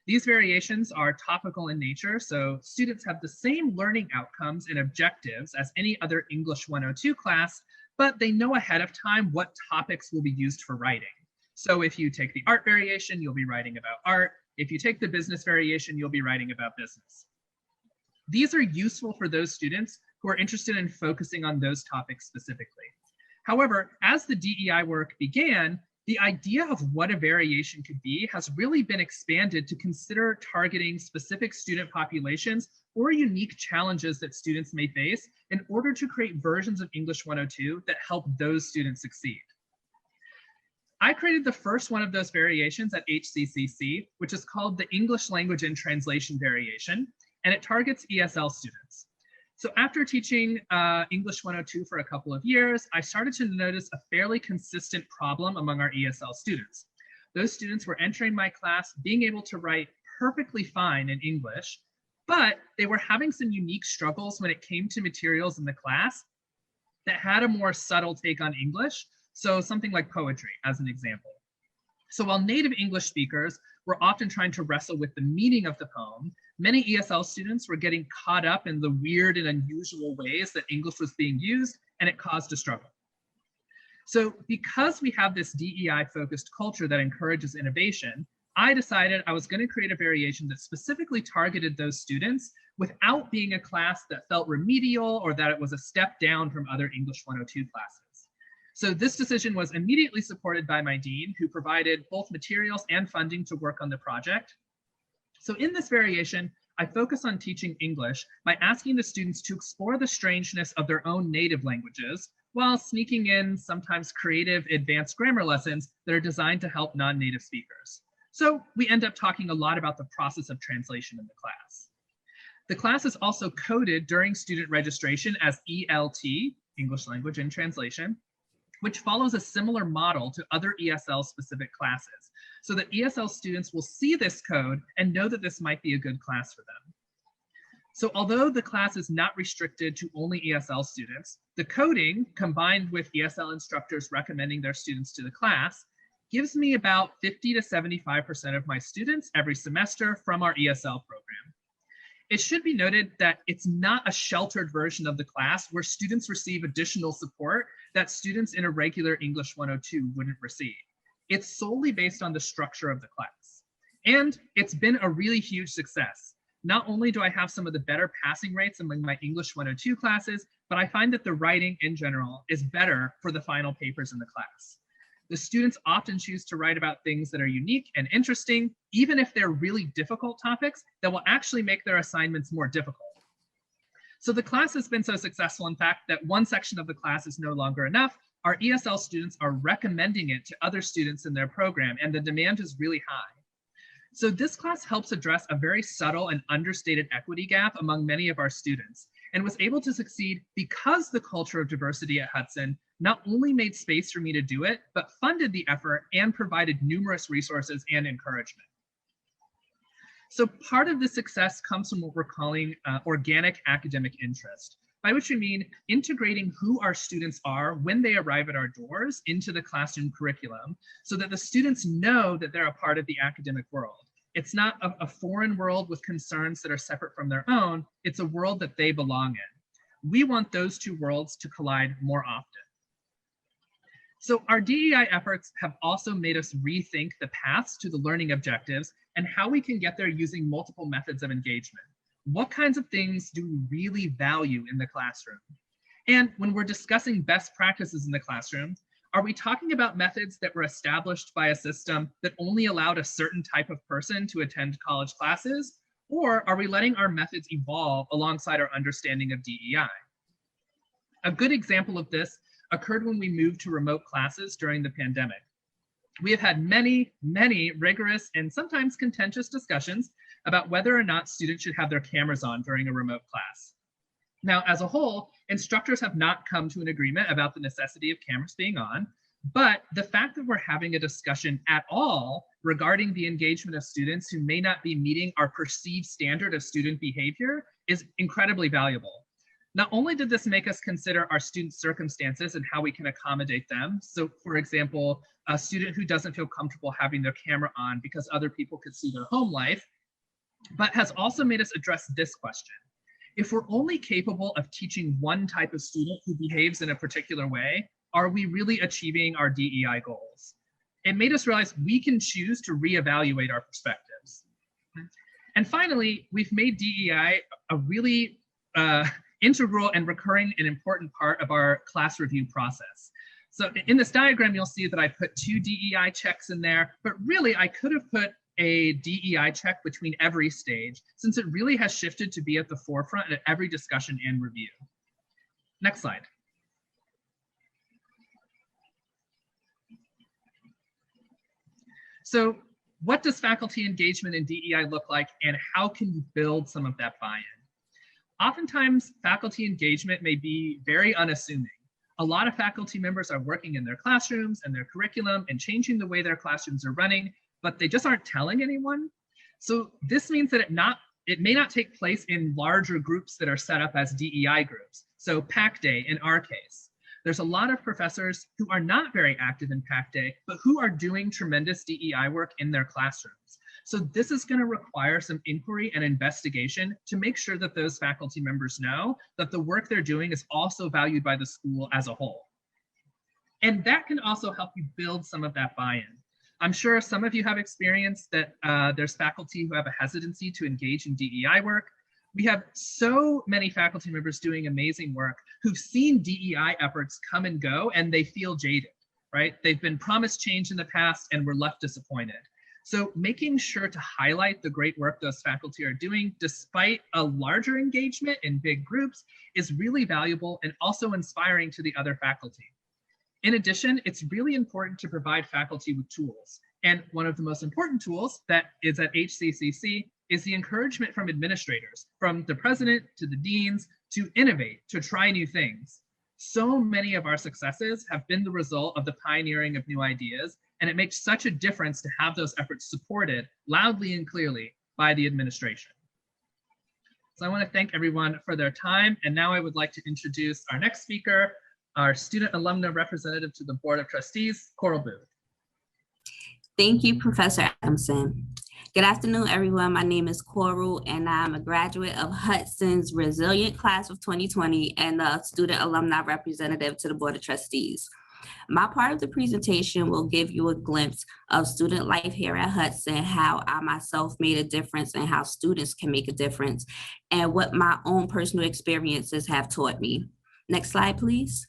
These variations are topical in nature, so students have the same learning outcomes and objectives as any other English 102 class, but they know ahead of time what topics will be used for writing. So if you take the art variation, you'll be writing about art. If you take the business variation, you'll be writing about business. These are useful for those students who are interested in focusing on those topics specifically. However, as the DEI work began, the idea of what a variation could be has really been expanded to consider targeting specific student populations or unique challenges that students may face in order to create versions of English 102 that help those students succeed. I created the first one of those variations at HCCC, which is called the English Language and Translation variation, and it targets ESL students. So after teaching English 102 for a couple of years, I started to notice a fairly consistent problem among our ESL students. Those students were entering my class being able to write perfectly fine in English, but they were having some unique struggles when it came to materials in the class that had a more subtle take on English. So something like poetry, as an example. So while native English speakers were often trying to wrestle with the meaning of the poem, many ESL students were getting caught up in the weird and unusual ways that English was being used, and it caused a struggle. So because we have this DEI-focused culture that encourages innovation, I decided I was going to create a variation that specifically targeted those students without being a class that felt remedial or that it was a step down from other English 102 classes. So this decision was immediately supported by my dean, who provided both materials and funding to work on the project. So in this variation, I focus on teaching English by asking the students to explore the strangeness of their own native languages, while sneaking in sometimes creative advanced grammar lessons that are designed to help non-native speakers. So we end up talking a lot about the process of translation in the class. The class is also coded during student registration as ELT, English Language and Translation, which follows a similar model to other ESL specific classes, so that ESL students will see this code and know that this might be a good class for them. So although the class is not restricted to only ESL students, the coding, combined with ESL instructors recommending their students to the class, gives me about 50 to 75% of my students every semester from our ESL program. It should be noted that it's not a sheltered version of the class where students receive additional support that students in a regular English 102 wouldn't receive. It's solely based on the structure of the class. And it's been a really huge success. Not only do I have some of the better passing rates among my English 102 classes, but I find that the writing in general is better for the final papers in the class. The students often choose to write about things that are unique and interesting, even if they're really difficult topics that will actually make their assignments more difficult. So the class has been so successful, in fact, that one section of the class is no longer enough. Our ESL students are recommending it to other students in their program, and the demand is really high. So this class helps address a very subtle and understated equity gap among many of our students, and was able to succeed because the culture of diversity at Hudson not only made space for me to do it, but funded the effort and provided numerous resources and encouragement. So part of the success comes from what we're calling organic academic interest, by which we mean integrating who our students are when they arrive at our doors into the classroom curriculum so that the students know that they're a part of the academic world. It's not a foreign world with concerns that are separate from their own. It's a world that they belong in. We want those two worlds to collide more often. So our DEI efforts have also made us rethink the paths to the learning objectives and how we can get there using multiple methods of engagement. What kinds of things do we really value in the classroom? And when we're discussing best practices in the classroom, are we talking about methods that were established by a system that only allowed a certain type of person to attend college classes? Or are we letting our methods evolve alongside our understanding of DEI? A good example of this occurred when we moved to remote classes during the pandemic. We have had many, many rigorous and sometimes contentious discussions about whether or not students should have their cameras on during a remote class. Now, as a whole, instructors have not come to an agreement about the necessity of cameras being on, but the fact that we're having a discussion at all regarding the engagement of students who may not be meeting our perceived standard of student behavior is incredibly valuable. Not only did this make us consider our students' circumstances and how we can accommodate them. So for example, a student who doesn't feel comfortable having their camera on because other people could see their home life, but has also made us address this question. If we're only capable of teaching one type of student who behaves in a particular way, are we really achieving our DEI goals? It made us realize we can choose to reevaluate our perspectives. And finally, we've made DEI a really integral and recurring and important part of our class review process. So in this diagram, you'll see that I put 2 DEI checks in there, but really I could have put a DEI check between every stage, since it really has shifted to be at the forefront at every discussion and review. Next slide. So what does faculty engagement in DEI look like, and how can you build some of that buy-in? Oftentimes, faculty engagement may be very unassuming. A lot of faculty members are working in their classrooms and their curriculum and changing the way their classrooms are running, but they just aren't telling anyone. So this means that it may not take place in larger groups that are set up as DEI groups. So PAC Day in our case. There's a lot of professors who are not very active in PAC Day, but who are doing tremendous DEI work in their classrooms. So this is going to require some inquiry and investigation to make sure that those faculty members know that the work they're doing is also valued by the school as a whole. And that can also help you build some of that buy-in. I'm sure some of you have experienced that there's faculty who have a hesitancy to engage in DEI work. We have so many faculty members doing amazing work who've seen DEI efforts come and go, and they feel jaded, right? They've been promised change in the past and were left disappointed. So making sure to highlight the great work those faculty are doing despite a larger engagement in big groups is really valuable and also inspiring to the other faculty. In addition, it's really important to provide faculty with tools. And one of the most important tools that is at HCCC is the encouragement from administrators, from the president to the deans, to innovate, to try new things. So many of our successes have been the result of the pioneering of new ideas, and it makes such a difference to have those efforts supported loudly and clearly by the administration. So I want to thank everyone for their time, and now I would like to introduce our next speaker, our student alumna representative to the Board of Trustees, Coral Booth. Thank you, Professor Adamson. Good afternoon, everyone. My name is Coral, and I'm a graduate of Hudson's Resilient Class of 2020 and a student alumni representative to the Board of Trustees. My part of the presentation will give you a glimpse of student life here at Hudson, how I myself made a difference and how students can make a difference, and what my own personal experiences have taught me. Next slide, please.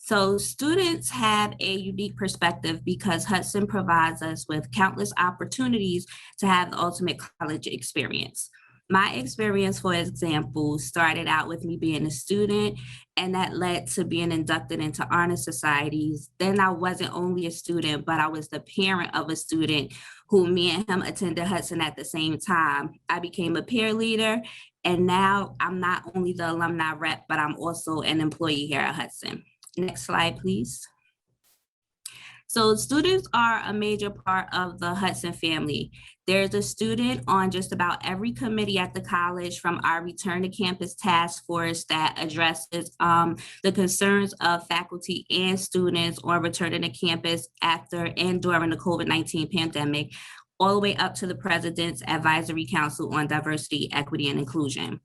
So students have a unique perspective because Hudson provides us with countless opportunities to have the ultimate college experience. My experience, for example, started out with me being a student, and that led to being inducted into honor societies. Then I wasn't only a student, but I was the parent of a student who me and him attended Hudson at the same time. I became a peer leader, and now I'm not only the alumni rep, but I'm also an employee here at Hudson. Next slide, please. So students are a major part of the Hudson family. There's a student on just about every committee at the college, from our Return to Campus Task Force that addresses the concerns of faculty and students on returning to campus after and during the COVID-19 pandemic, all the way up to the President's Advisory Council on Diversity, Equity, and Inclusion.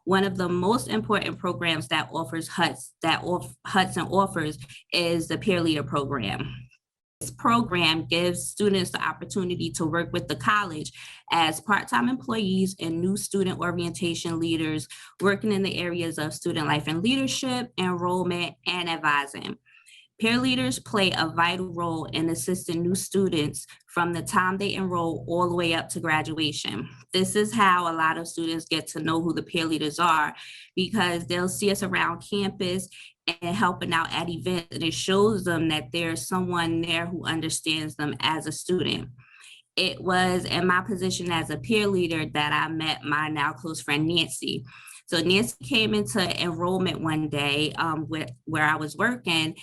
One of the most important programs that Hudson offers is the Peer Leader Program. This program gives students the opportunity to work with the college as part-time employees and new student orientation leaders working in the areas of student life and leadership, enrollment, and advising. Peer leaders play a vital role in assisting new students from the time they enroll all the way up to graduation. This is how a lot of students get to know who the peer leaders are, because they'll see us around campus and helping out at events, and it shows them that there's someone there who understands them as a student. It was in my position as a peer leader that I met my now close friend, Nancy. So Nancy came into enrollment one day where I was working,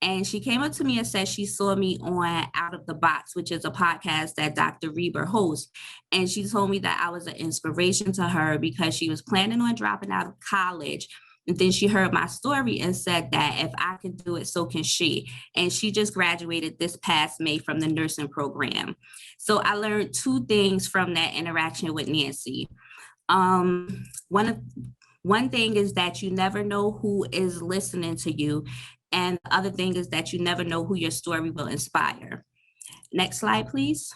and she came up to me and said she saw me on Out of the Box, which is a podcast that Dr. Reber hosts. And she told me that I was an inspiration to her because she was planning on dropping out of college. And then she heard my story and said that if I can do it, so can she. And she just graduated this past May from the nursing program. So I learned two things from that interaction with Nancy. One thing is that you never know who is listening to you. And the other thing is that you never know who your story will inspire. Next slide, please.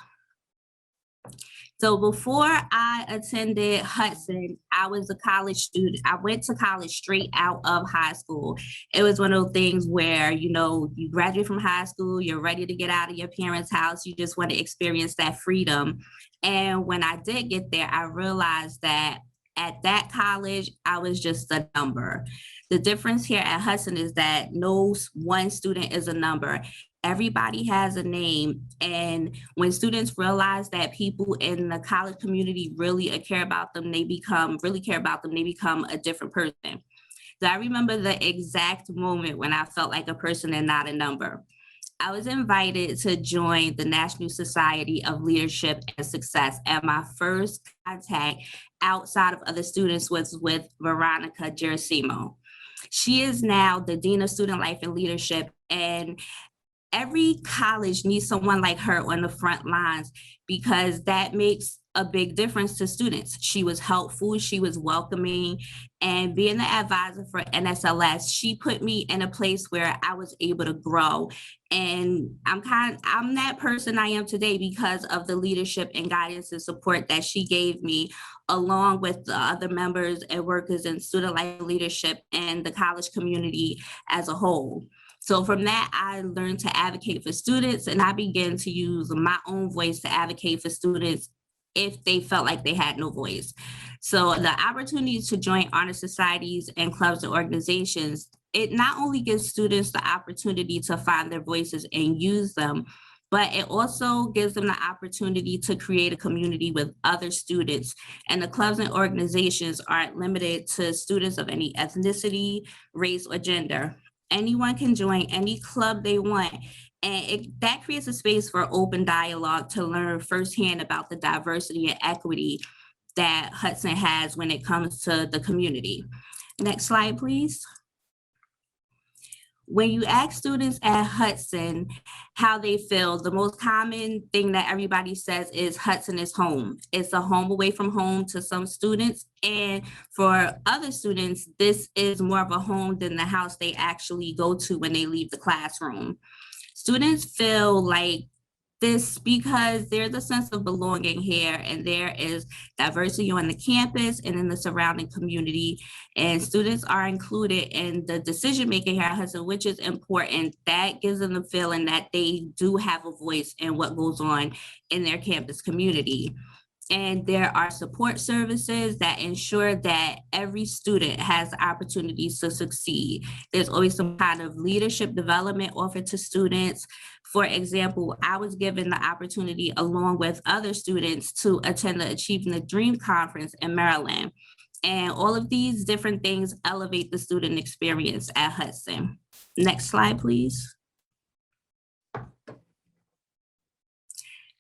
So before I attended Hudson, I was a college student. I went to college straight out of high school. It was one of those things where, you know, you graduate from high school, you're ready to get out of your parents' house. You just want to experience that freedom. And when I did get there, I realized that at that college, I was just a number. The difference here at Hudson is that no one student is a number. Everybody has a name. And when students realize that people in the college community really care about them, they become a different person. So I remember the exact moment when I felt like a person and not a number. I was invited to join the National Society of Leadership and Success, and my first contact outside of other students was with Veronica Gerasimo. She is now the Dean of Student Life and Leadership, and every college needs someone like her on the front lines because that makes a big difference to students. She was helpful, she was welcoming, and being the advisor for NSLS, she put me in a place where I was able to grow. And I'm that person I am today because of the leadership and guidance and support that she gave me, along with the other members and workers in student life leadership and the college community as a whole. So from that, I learned to advocate for students, and I began to use my own voice to advocate for students if they felt like they had no voice. So the opportunity to join honor societies and clubs and organizations, it not only gives students the opportunity to find their voices and use them, but it also gives them the opportunity to create a community with other students. And the clubs and organizations aren't limited to students of any ethnicity, race, or gender. Anyone can join any club they want. And that creates a space for open dialogue to learn firsthand about the diversity and equity that Hudson has when it comes to the community. Next slide, please. When you ask students at Hudson how they feel, the most common thing that everybody says is Hudson is home. It's a home away from home to some students. And for other students, this is more of a home than the house they actually go to when they leave the classroom. Students feel like this because there's a sense of belonging here, and there is diversity on the campus and in the surrounding community, and students are included in the decision-making here at Hudson, which is important. That gives them the feeling that they do have a voice in what goes on in their campus community. And there are support services that ensure that every student has opportunities to succeed. There's always some kind of leadership development offered to students. For example, I was given the opportunity along with other students to attend the Achieving the Dream Conference in Maryland. And all of these different things elevate the student experience at Hudson. Next slide, please.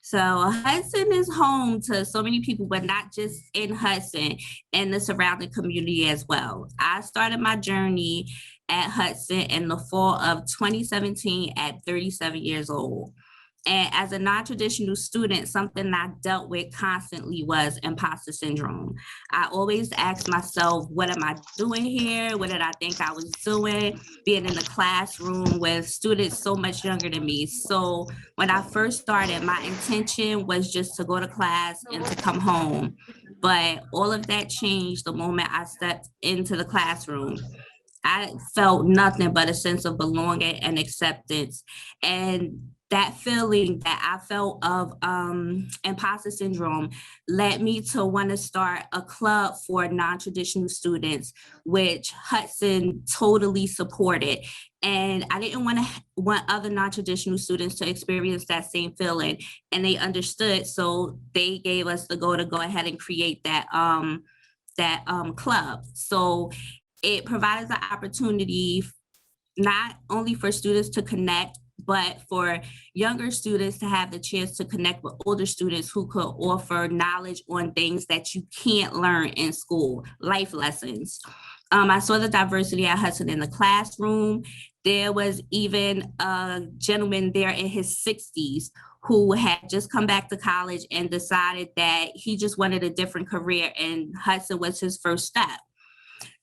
So Hudson is home to so many people, but not just in Hudson, and the surrounding community as well. I started my journey at Hudson in the fall of 2017 at 37 years old. And as a non-traditional student, something I dealt with constantly was imposter syndrome. I always asked myself, what am I doing here? What did I think I was doing? Being in the classroom with students so much younger than me. So when I first started, my intention was just to go to class and to come home. But all of that changed the moment I stepped into the classroom. I felt nothing but a sense of belonging and acceptance. And that feeling that I felt of imposter syndrome led me to want to start a club for non-traditional students, which Hudson totally supported. And I didn't want other non-traditional students to experience that same feeling, and they understood. So they gave us the go ahead and create that club. So it provides the opportunity not only for students to connect, but for younger students to have the chance to connect with older students who could offer knowledge on things that you can't learn in school, life lessons. I saw the diversity at Hudson in the classroom. There was even a gentleman there in his 60s who had just come back to college and decided that he just wanted a different career, and Hudson was his first step.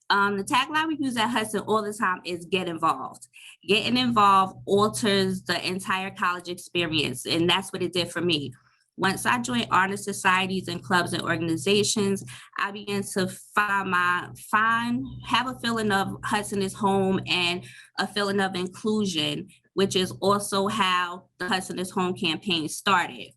The tagline we use at Hudson all the time is get involved. Getting involved alters the entire college experience, and that's what it did for me. Once I joined honor societies and clubs and organizations, I began to have a feeling of Hudson is home and a feeling of inclusion, which is also how the Hudson is Home campaign started.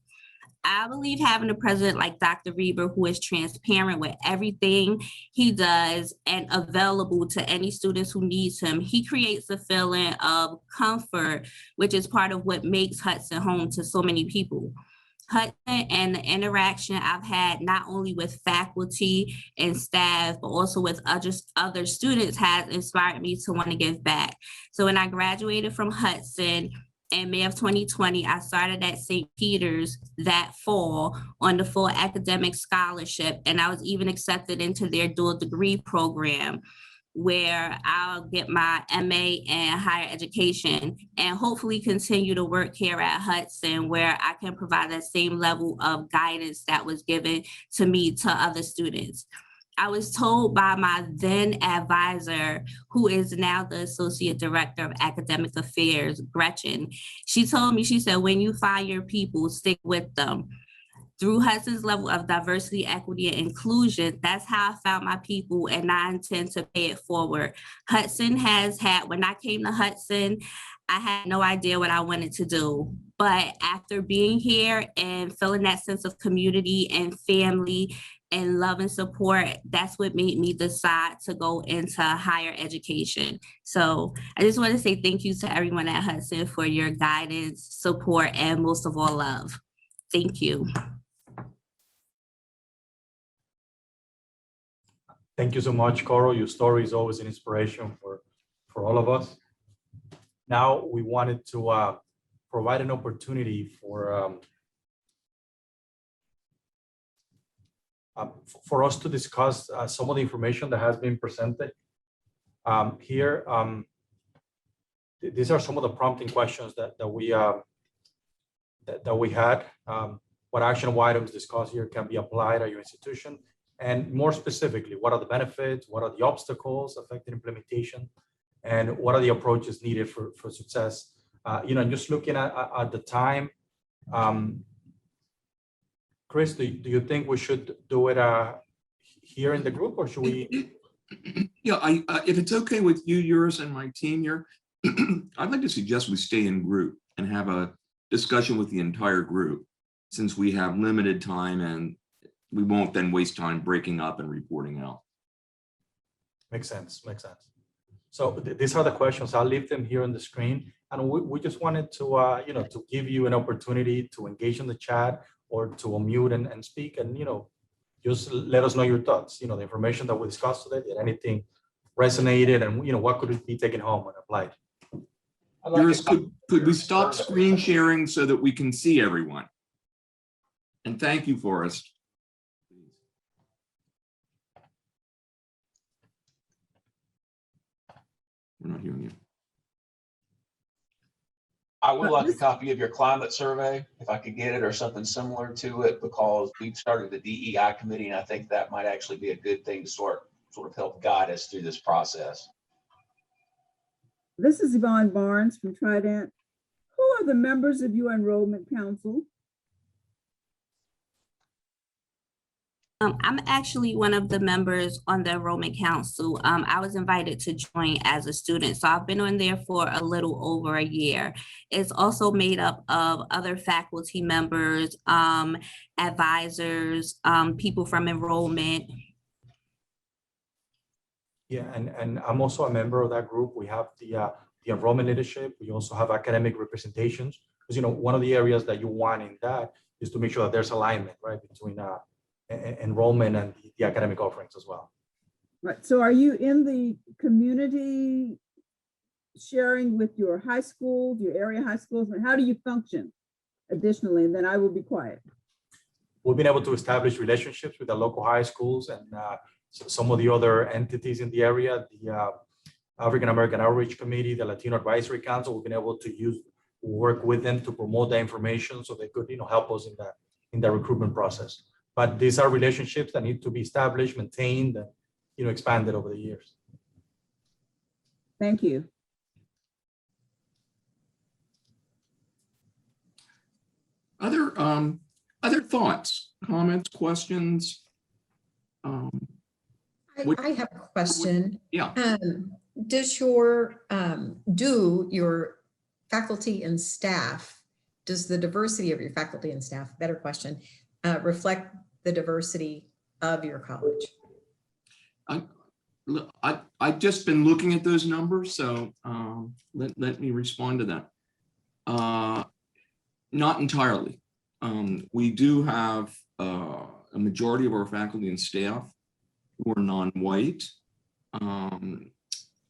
I believe having a president like Dr. Reber, who is transparent with everything he does and available to any students who needs him, he creates a feeling of comfort, which is part of what makes Hudson home to so many people. Hudson and the interaction I've had not only with faculty and staff, but also with other students has inspired me to want to give back. So when I graduated from Hudson, in May of 2020, I started at St. Peter's that fall on the full academic scholarship, and I was even accepted into their dual degree program, where I'll get my MA in higher education and hopefully continue to work here at Hudson, where I can provide that same level of guidance that was given to me to other students. I was told by my then advisor, who is now the Associate Director of Academic Affairs, Gretchen. She told me, she said, when you find your people, stick with them. Through Hudson's level of diversity, equity, and inclusion, that's how I found my people, and I intend to pay it forward. Hudson has had, when I came to Hudson, I had no idea what I wanted to do. But after being here and feeling that sense of community and family and love and support, that's what made me decide to go into higher education. So I just want to say thank you to everyone at Hudson for your guidance, support, and most of all, love. Thank you. Thank you so much, Coral. Your story is always an inspiration for all of us. Now we wanted to provide an opportunity for us to discuss some of the information that has been presented here. these are some of the prompting questions that we had. What actionable items discussed here can be applied at your institution? And more specifically, what are the benefits? What are the obstacles affecting implementation? And what are the approaches needed for success? Just looking at the time, Chris, do you think we should do it here in the group, or should we? Yeah, if it's okay with you, yours, and my team here, I'd like to suggest we stay in group and have a discussion with the entire group, since we have limited time and we won't then waste time breaking up and reporting out. Makes sense. So these are the questions. I'll leave them here on the screen. And we just wanted to, to give you an opportunity to engage in the chat or to unmute and speak, and, just let us know your thoughts, the information that we discussed today, did anything resonated, and, what could be taken home and applied? Yours, could we stop screen sharing so that we can see everyone? And thank you, Forrest. We're not hearing you. I would like a copy of your climate survey, if I could get it, or something similar to it, because we've started the DEI committee, and I think that might actually be a good thing to sort of help guide us through this process. This is Yvonne Barnes from Trident. Who are the members of your enrollment council? I'm actually one of the members on the Enrollment Council. I was invited to join as a student, so I've been on there for a little over a year. It's also made up of other faculty members, advisors, people from Enrollment. Yeah, and I'm also a member of that group. We have the enrollment leadership. We also have academic representations, because one of the areas that you want in that is to make sure that there's alignment, right, between enrollment and the academic offerings as well. Right. So are you in the community sharing with your high schools, your area high schools? How do you function additionally? And then I will be quiet. We've been able to establish relationships with the local high schools and some of the other entities in the area, the African American Outreach Committee, the Latino Advisory Council. We've been able to work with them to promote the information so they could help us in the recruitment process. But these are relationships that need to be established, maintained, and expanded over the years. Thank you. Other thoughts, comments, questions? I have a question. Yeah. Does your faculty and staff, does the diversity of your faculty and staff, better question, reflect the diversity of your college? I've just been looking at those numbers, so let me respond to that. Not entirely. We do have a majority of our faculty and staff who are non-white,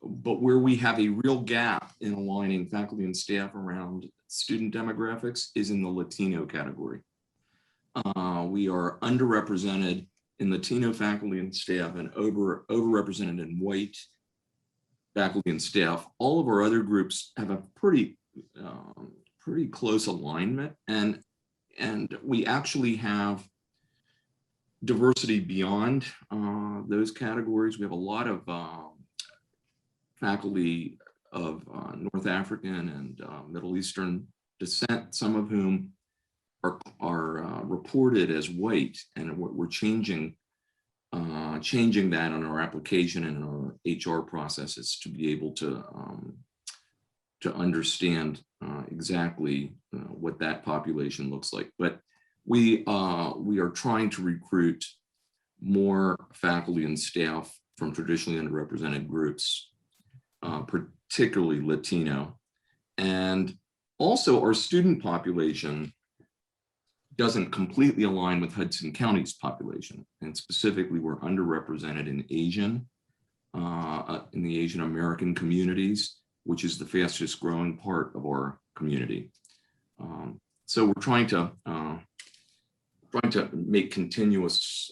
but where we have a real gap in aligning faculty and staff around student demographics is in the Latino category. We are underrepresented in Latino faculty and staff and overrepresented in white faculty and staff. All of our other groups have a pretty close alignment, and we actually have diversity beyond those categories. We have a lot of faculty of North African and Middle Eastern descent, some of whom are reported as white, and we're changing that on our application and our HR processes to be able to understand exactly what that population looks like. But we are trying to recruit more faculty and staff from traditionally underrepresented groups, particularly Latino. And also our student population doesn't completely align with Hudson County's population. And specifically, we're underrepresented in the Asian American communities, which is the fastest growing part of our community. So we're trying to make continuous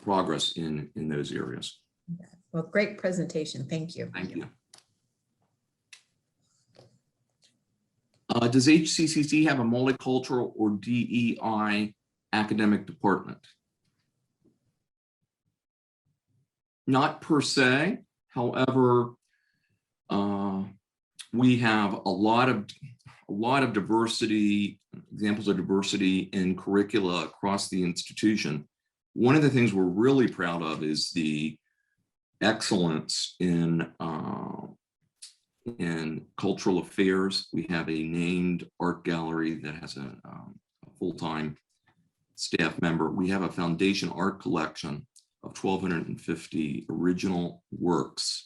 progress in those areas. Well, great presentation. Thank you. Thank you. Does HCCC have a multicultural or DEI academic department? Not per se. However, we have a lot of diversity, examples of diversity in curricula across the institution. One of the things we're really proud of is the excellence in cultural affairs. We have a named art gallery that has a full-time staff member. We have a foundation art collection of 1,250 original works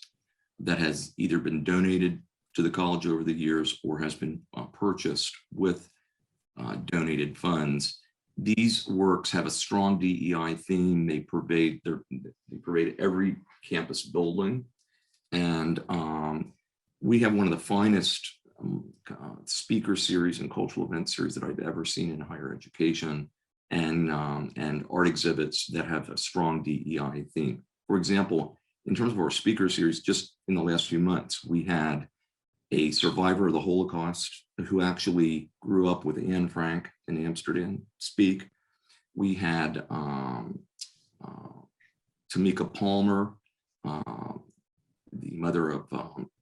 that has either been donated to the college over the years or has been purchased with donated funds. These works have a strong DEI theme. They pervade every campus building, and we have one of the finest speaker series and cultural event series that I've ever seen in higher education, and art exhibits that have a strong DEI theme. For example, in terms of our speaker series, just in the last few months, we had a survivor of the Holocaust who actually grew up with Anne Frank in Amsterdam speak. We had Tamika Palmer, the mother of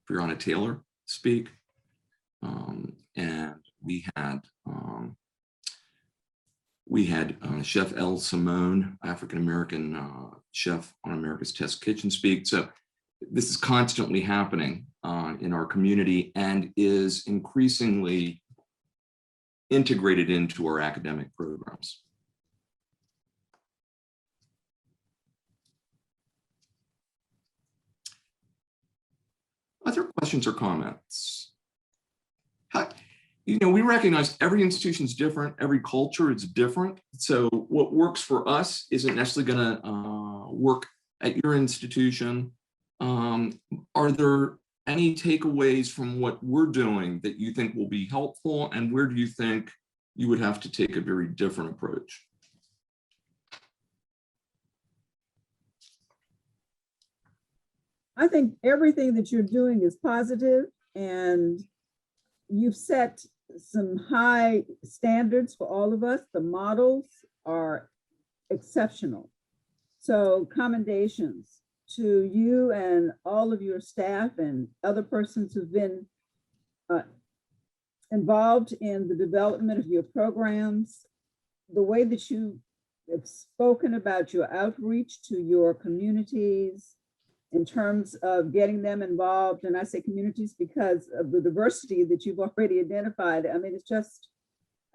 Breonna Taylor, speak. And we had Chef El Simone, African-American chef on America's Test Kitchen, speak. So this is constantly happening in our community and is increasingly integrated into our academic programs. Other questions or comments? We recognize every institution is different, every culture is different. So what works for us isn't necessarily going to work at your institution. Are there any takeaways from what we're doing that you think will be helpful, and where do you think you would have to take a very different approach? I think everything that you're doing is positive, and you've set some high standards for all of us. The models are exceptional. So commendations to you and all of your staff and other persons who've been involved in the development of your programs. The way that you have spoken about your outreach to your communities in terms of getting them involved. And I say communities because of the diversity that you've already identified. I mean, it's just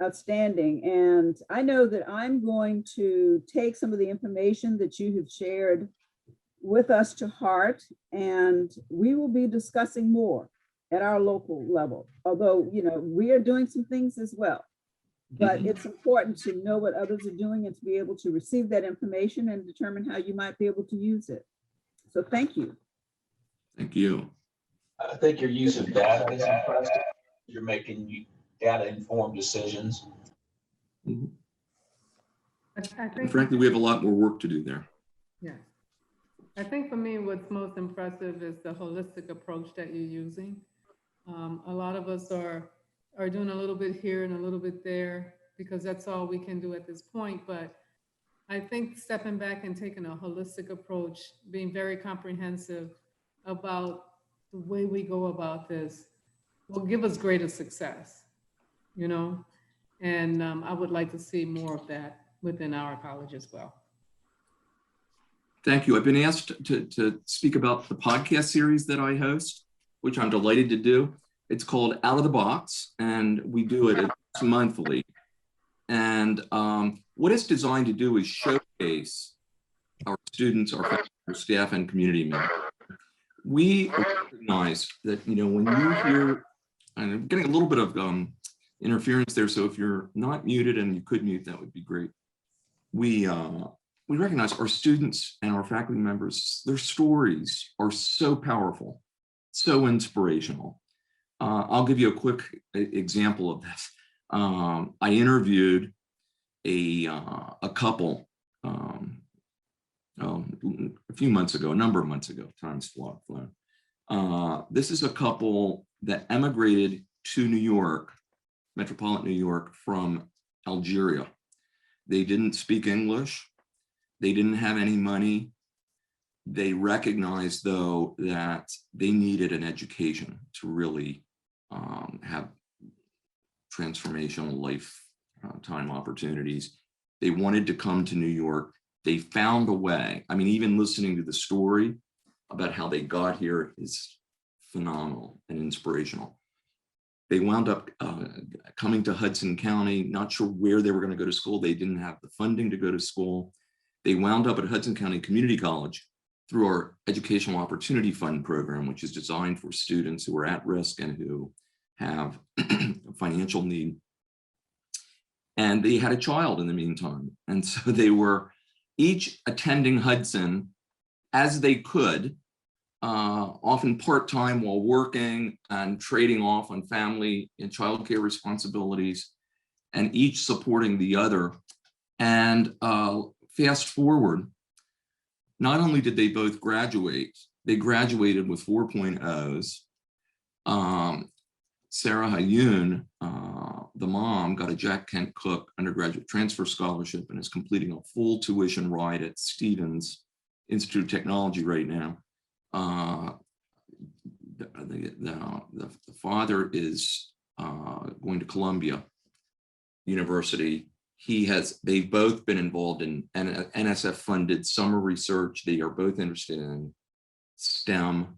outstanding. And I know that I'm going to take some of the information that you have shared with us to heart, and we will be discussing more at our local level. Although, we are doing some things as well, but it's important to know what others are doing and to be able to receive that information and determine how you might be able to use it. So thank you. Thank you. I think your use of data is impressive. You're making data-informed decisions. And I think, frankly, we have a lot more work to do there. yeah. I think for me, what's most impressive is the holistic approach that you're using. A lot of us are doing a little bit here and a little bit there because that's all we can do at this point. But I think stepping back and taking a holistic approach, being very comprehensive about the way we go about this will give us greater success, and I would like to see more of that within our college as well. Thank you. I've been asked to speak about the podcast series that I host, which I'm delighted to do. It's called Out of the Box, and we do it monthly. And what it's designed to do is showcase our students, our faculty, our staff, and community members. We recognize that, when you hear, and I'm getting a little bit of interference there, so if you're not muted and you could mute, that would be great. We recognize our students and our faculty members, their stories are so powerful, so inspirational. I'll give you a quick example of this. I interviewed a couple a few months ago, a number of months ago, time's flown. This is a couple that emigrated to New York metropolitan New York from Algeria. They didn't speak English. They didn't have any money. They recognized, though, that they needed an education to really have transformational lifetime opportunities. They wanted to come to New York. They found a way. I mean, even listening to the story about how they got here is phenomenal and inspirational. They wound up coming to Hudson County, not sure where they were going to go to school. They didn't have the funding to go to school. They wound up at Hudson County Community College through our Educational Opportunity Fund program, which is designed for students who are at risk and who have financial need. And they had a child in the meantime. And so they were each attending Hudson as they could, often part-time while working and trading off on family and childcare responsibilities, and each supporting the other. And fast forward, not only did they both graduate, they graduated with 4.0s. Sarah Hayoun, the mom, got a Jack Kent Cook undergraduate transfer scholarship and is completing a full tuition ride at Stevens Institute of Technology right now. The father is going to Columbia University. They've both been involved in NSF funded summer research. They are both interested in STEM.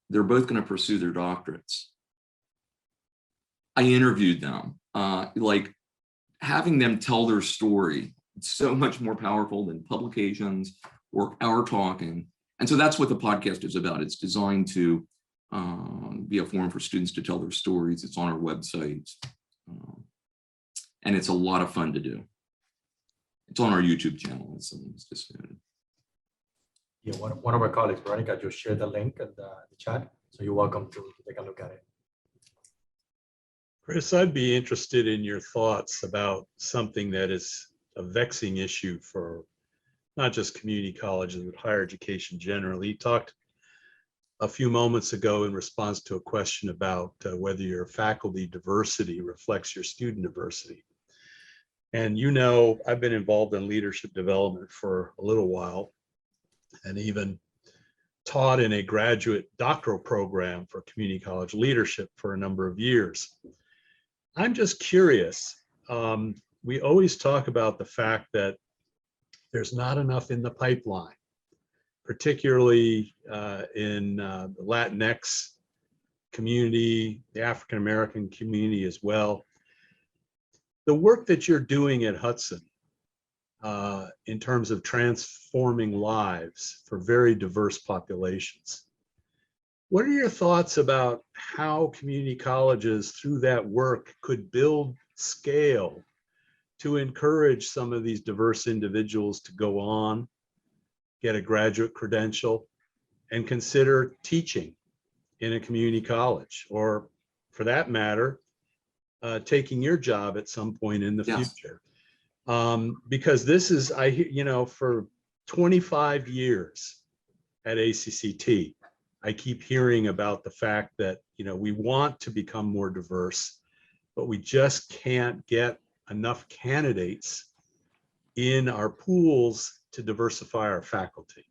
They're both going to pursue their doctorates. I interviewed them, like having them tell their story. It's so much more powerful than publications or our talking. And so that's what the podcast is about. It's designed to be a forum for students to tell their stories. It's on our website. And it's a lot of fun to do. It's on our YouTube channel. It's just Yeah, one of our colleagues, Veronica, just shared the link in the chat. So you're welcome to take a look at it. Chris, I'd be interested in your thoughts about something that is a vexing issue for not just community colleges, but higher education generally. You talked a few moments ago in response to a question about whether your faculty diversity reflects your student diversity. And you know, I've been involved in leadership development for a little while and even taught in a graduate doctoral program for community college leadership for a number of years. I'm just curious. We always talk about the fact that there's not enough in the pipeline, particularly in the Latinx community, the African American community as well. The work that you're doing at Hudson in terms of transforming lives for very diverse populations. What are your thoughts about how community colleges through that work could build scale to encourage some of these diverse individuals to go on, get a graduate credential, and consider teaching in a community college, or for that matter, taking your job at some point in the future? Because this is, for 25 years at ACCT, I keep hearing about the fact that, we want to become more diverse, but we just can't get enough candidates in our pools to diversify our faculty.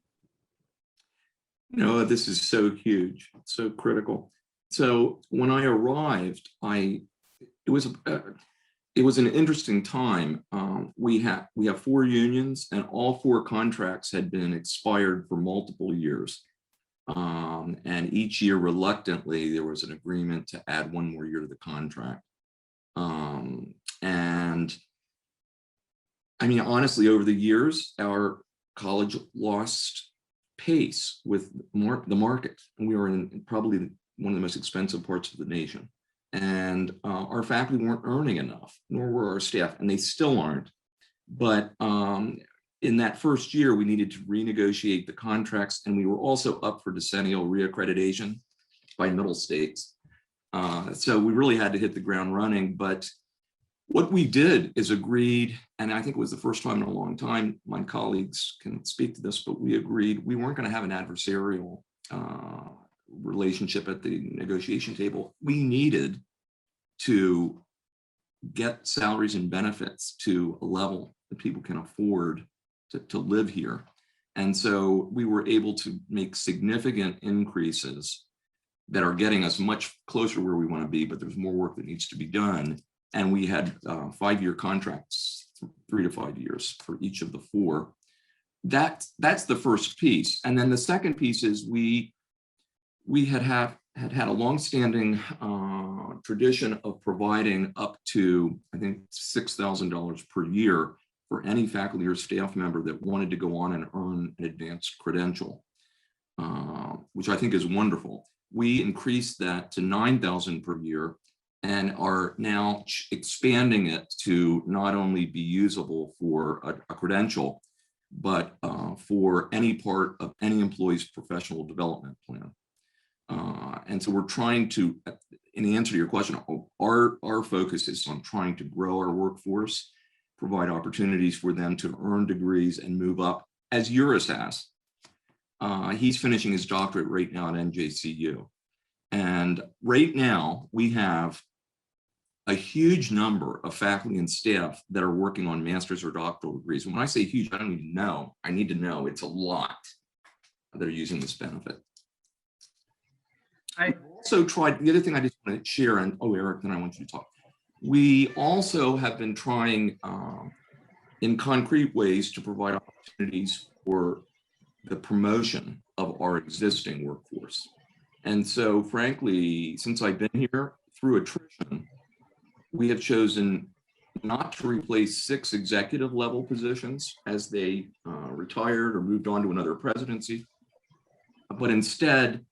This is so huge, so critical. So when I arrived, it was an interesting time. We have 4 unions, and all 4 contracts had been expired for multiple years. And each year, reluctantly, there was an agreement to add 1 more year to the contract. And I mean, honestly, over the years, our college lost pace with the market. And we were in probably one of the most expensive parts of the nation. And our faculty weren't earning enough, nor were our staff, and they still aren't. But in that first year, we needed to renegotiate the contracts, and we were also up for decennial reaccreditation by middle states. So we really had to hit the ground running. But what we did is agreed, and I think it was the first time in a long time, my colleagues can speak to this, but we agreed we weren't going to have an adversarial relationship at the negotiation table. We needed to get salaries and benefits to a level that people can afford to live here. And so we were able to make significant increases that are getting us much closer to where we want to be, but there's more work that needs to be done. And we had 5-year contracts, 3 to 5 years for each of the 4. That's the first piece. And then the second piece is we had a longstanding tradition of providing up to, I think, $6,000 per year for any faculty or staff member that wanted to go on and earn an advanced credential, which I think is wonderful. We increased that to $9,000 per year and are now expanding it to not only be usable for a credential, but for any part of any employee's professional development plan. And so we're trying to, in answer to your question, our focus is on trying to grow our workforce, provide opportunities for them to earn degrees and move up, as Eurus has. He's finishing his doctorate right now at NJCU. And right now we have a huge number of faculty and staff that are working on master's or doctoral degrees. And when I say huge, I don't even know. I need to know it's a lot that are using this benefit. I also tried, the other thing I just want to share, and Eric, then I want you to talk. We also have been trying in concrete ways to provide opportunities for the promotion of our existing workforce. And so frankly, since I've been here, through attrition, we have chosen not to replace 6 executive level positions as they retired or moved on to another presidency, but instead,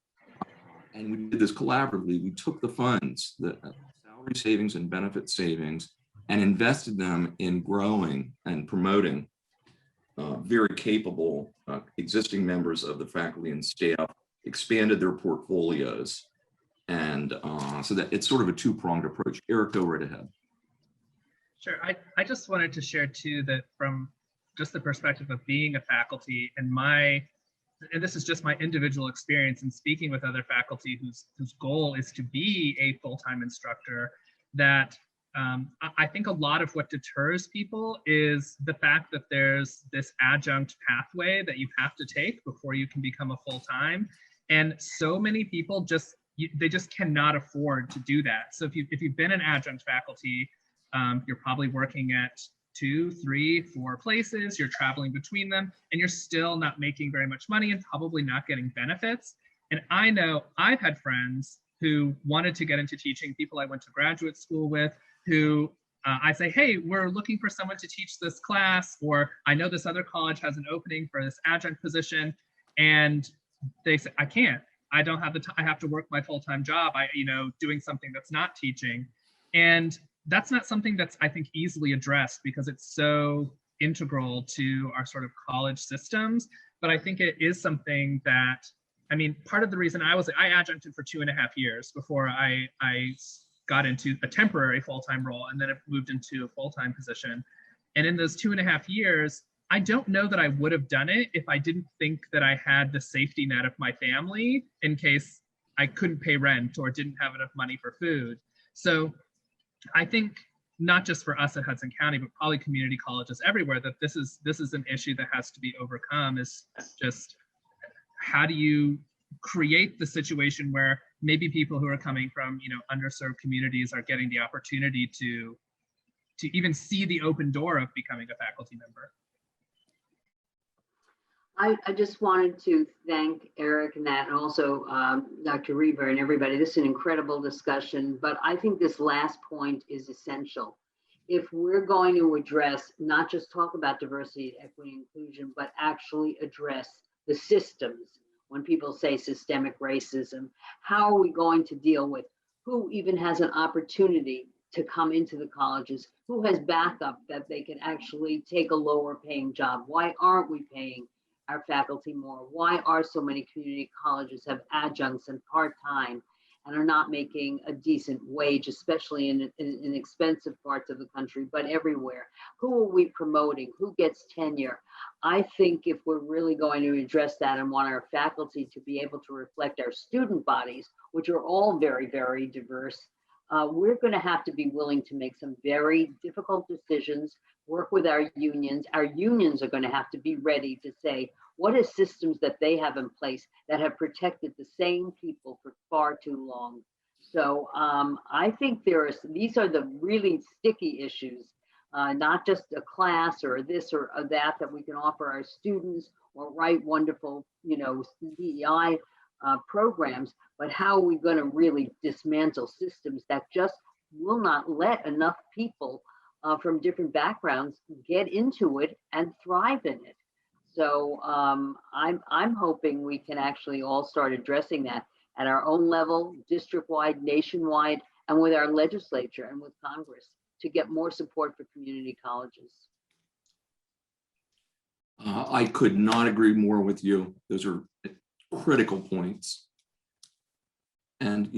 and we did this collaboratively, we took the funds, the salary savings and benefit savings, and invested them in growing and promoting very capable existing members of the faculty and staff, expanded their portfolios, and so that it's sort of a 2-pronged approach. Eric, go right ahead. Sure. I just wanted to share too that from just the perspective of being a faculty and this is just my individual experience in speaking with other faculty whose goal is to be a full-time instructor, that I think a lot of what deters people is the fact that there's this adjunct pathway that you have to take before you can become a full-time. And so many people they just cannot afford to do that. So if you've been an adjunct faculty, you're probably working at 2, 3, 4 places, you're traveling between them, and you're still not making very much money and probably not getting benefits. And I know I've had friends who wanted to get into teaching, people I went to graduate school with, who I say, hey, we're looking for someone to teach this class, or I know this other college has an opening for this adjunct position. And they say, I can't, I don't have the time, I have to work my full-time job, doing something that's not teaching. And that's not something that's, I think, easily addressed because it's so integral to our sort of college systems. But I think it is something that, part of the reason I adjuncted for 2.5 years before I got into a temporary full-time role, and then it moved into a full-time position. And in those 2.5 years, I don't know that I would have done it if I didn't think that I had the safety net of my family in case I couldn't pay rent or didn't have enough money for food. So I think not just for us at Hudson County, but probably community colleges everywhere, that this is an issue that has to be overcome, is just how do you create the situation where maybe people who are coming from, underserved communities are getting the opportunity to even see the open door of becoming a faculty member. I just wanted to thank Eric and that, and also Dr. Reber and everybody. This is an incredible discussion, but I think this last point is essential. If we're going to address, not just talk about diversity, equity, inclusion, but actually address the systems. When people say systemic racism, how are we going to deal with who even has an opportunity to come into the colleges, who has backup that they can actually take a lower paying job? Why aren't we paying our faculty more? Why are so many community colleges have adjuncts and part-time and are not making a decent wage, especially in expensive parts of the country, but everywhere? Who are we promoting? Who gets tenure? I think if we're really going to address that and want our faculty to be able to reflect our student bodies, which are all very, very diverse, we're going to have to be willing to make some very difficult decisions, work with our unions. Our unions are going to have to be ready to say, what are systems that they have in place that have protected the same people for far too long? So I think these are the really sticky issues, not just a class or this or that we can offer our students or write wonderful, DEI programs, but how are we going to really dismantle systems that just will not let enough people from different backgrounds get into it and thrive in it? So I'm hoping we can actually all start addressing that at our own level, district-wide, nationwide, and with our legislature and with Congress to get more support for community colleges. I could not agree more with you. Those are critical points. And,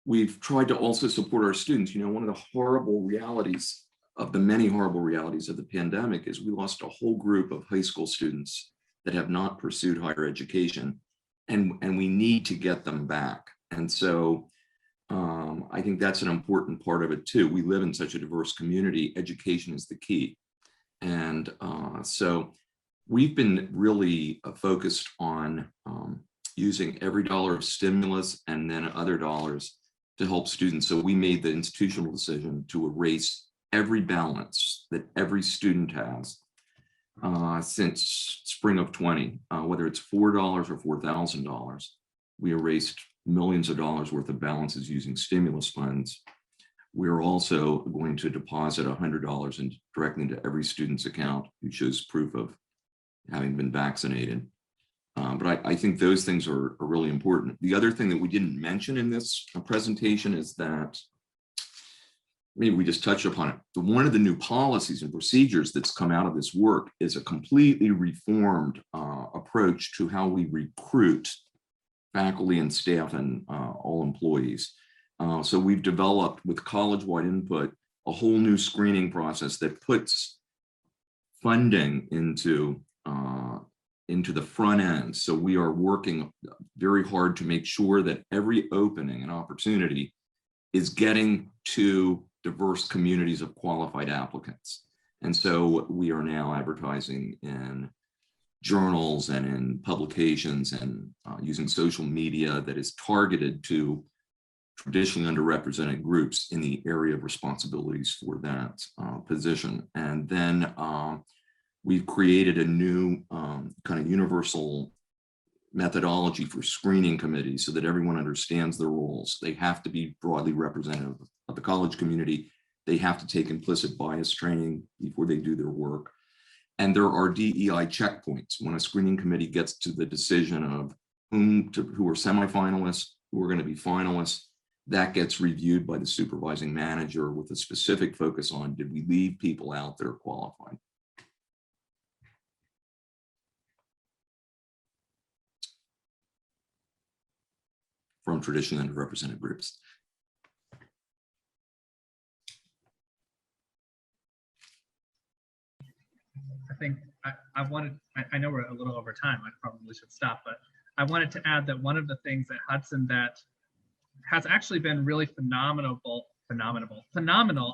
we've tried to also support our students. One of the horrible realities of the many horrible realities of the pandemic is we lost a whole group of high school students that have not pursued higher education, and we need to get them back. And so I think that's an important part of it too. We live in such a diverse community. Education is the key. And so we've been really focused on using every dollar of stimulus and then other dollars to help students. So we made the institutional decision to erase every balance that every student has since spring of 20, whether it's $4 or $4,000. We erased millions of dollars worth of balances using stimulus funds. We're also going to deposit $100 directly into every student's account who shows proof of having been vaccinated. But I think those things are really important. The other thing that we didn't mention in this presentation is that, maybe we just touched upon it, one of the new policies and procedures that's come out of this work is a completely reformed approach to how we recruit faculty and staff and all employees. So we've developed, with college-wide input, a whole new screening process that puts funding into the front end. So we are working very hard to make sure that every opening and opportunity is getting to diverse communities of qualified applicants. And so we are now advertising in journals and in publications and using social media that is targeted to traditionally underrepresented groups in the area of responsibilities for that position. And then we've created a new kind of universal methodology for screening committees so that everyone understands their roles. They have to be broadly representative of the college community. They have to take implicit bias training before they do their work. And there are DEI checkpoints when a screening committee gets to the decision of who are semifinalists, who are going to be finalists. That gets reviewed by the supervising manager with a specific focus on, did we leave people out that are qualified? From traditionally underrepresented groups. I think I know we're a little over time, I probably should stop, but I wanted to add that one of the things at Hudson that has actually been really phenomenal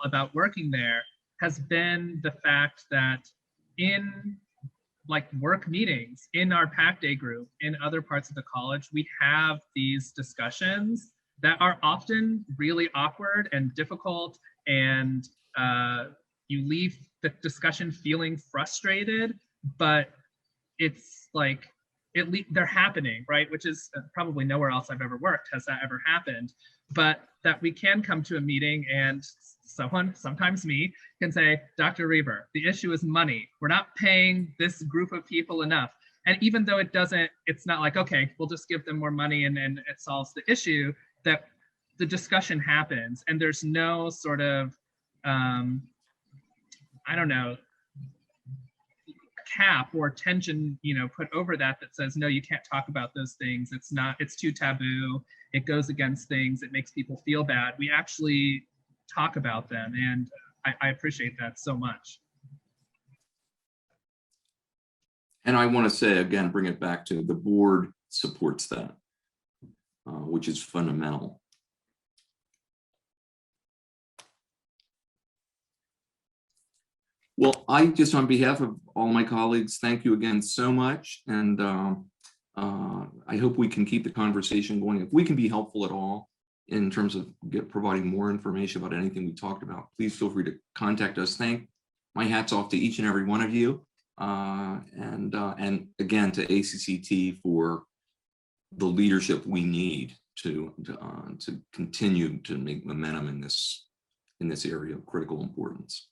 about working there has been the fact that in like work meetings, in our PAC day group, in other parts of the college, we have these discussions that are often really awkward and difficult, and you leave the discussion feeling frustrated, but it's like, they're happening, right? Which is probably nowhere else I've ever worked has that ever happened, but that we can come to a meeting and someone, sometimes me, can say, Dr. Reber, the issue is money. We're not paying this group of people enough. And even though it's not like, okay, we'll just give them more money and it solves the issue, that the discussion happens and there's no sort of, I don't know, cap or tension, put over that says, no, you can't talk about those things. It's too taboo. It goes against things. It makes people feel bad. We actually talk about them. And I appreciate that so much. And I want to say, again, bring it back to the board supports that. which is fundamental. Well, I just, on behalf of all my colleagues, thank you again so much. And I hope we can keep the conversation going. If we can be helpful at all in terms of providing more information about anything we talked about, please feel free to contact us. My hat's off to each and every one of you. And again, to ACCT for the leadership we need to continue to make momentum in this area of critical importance.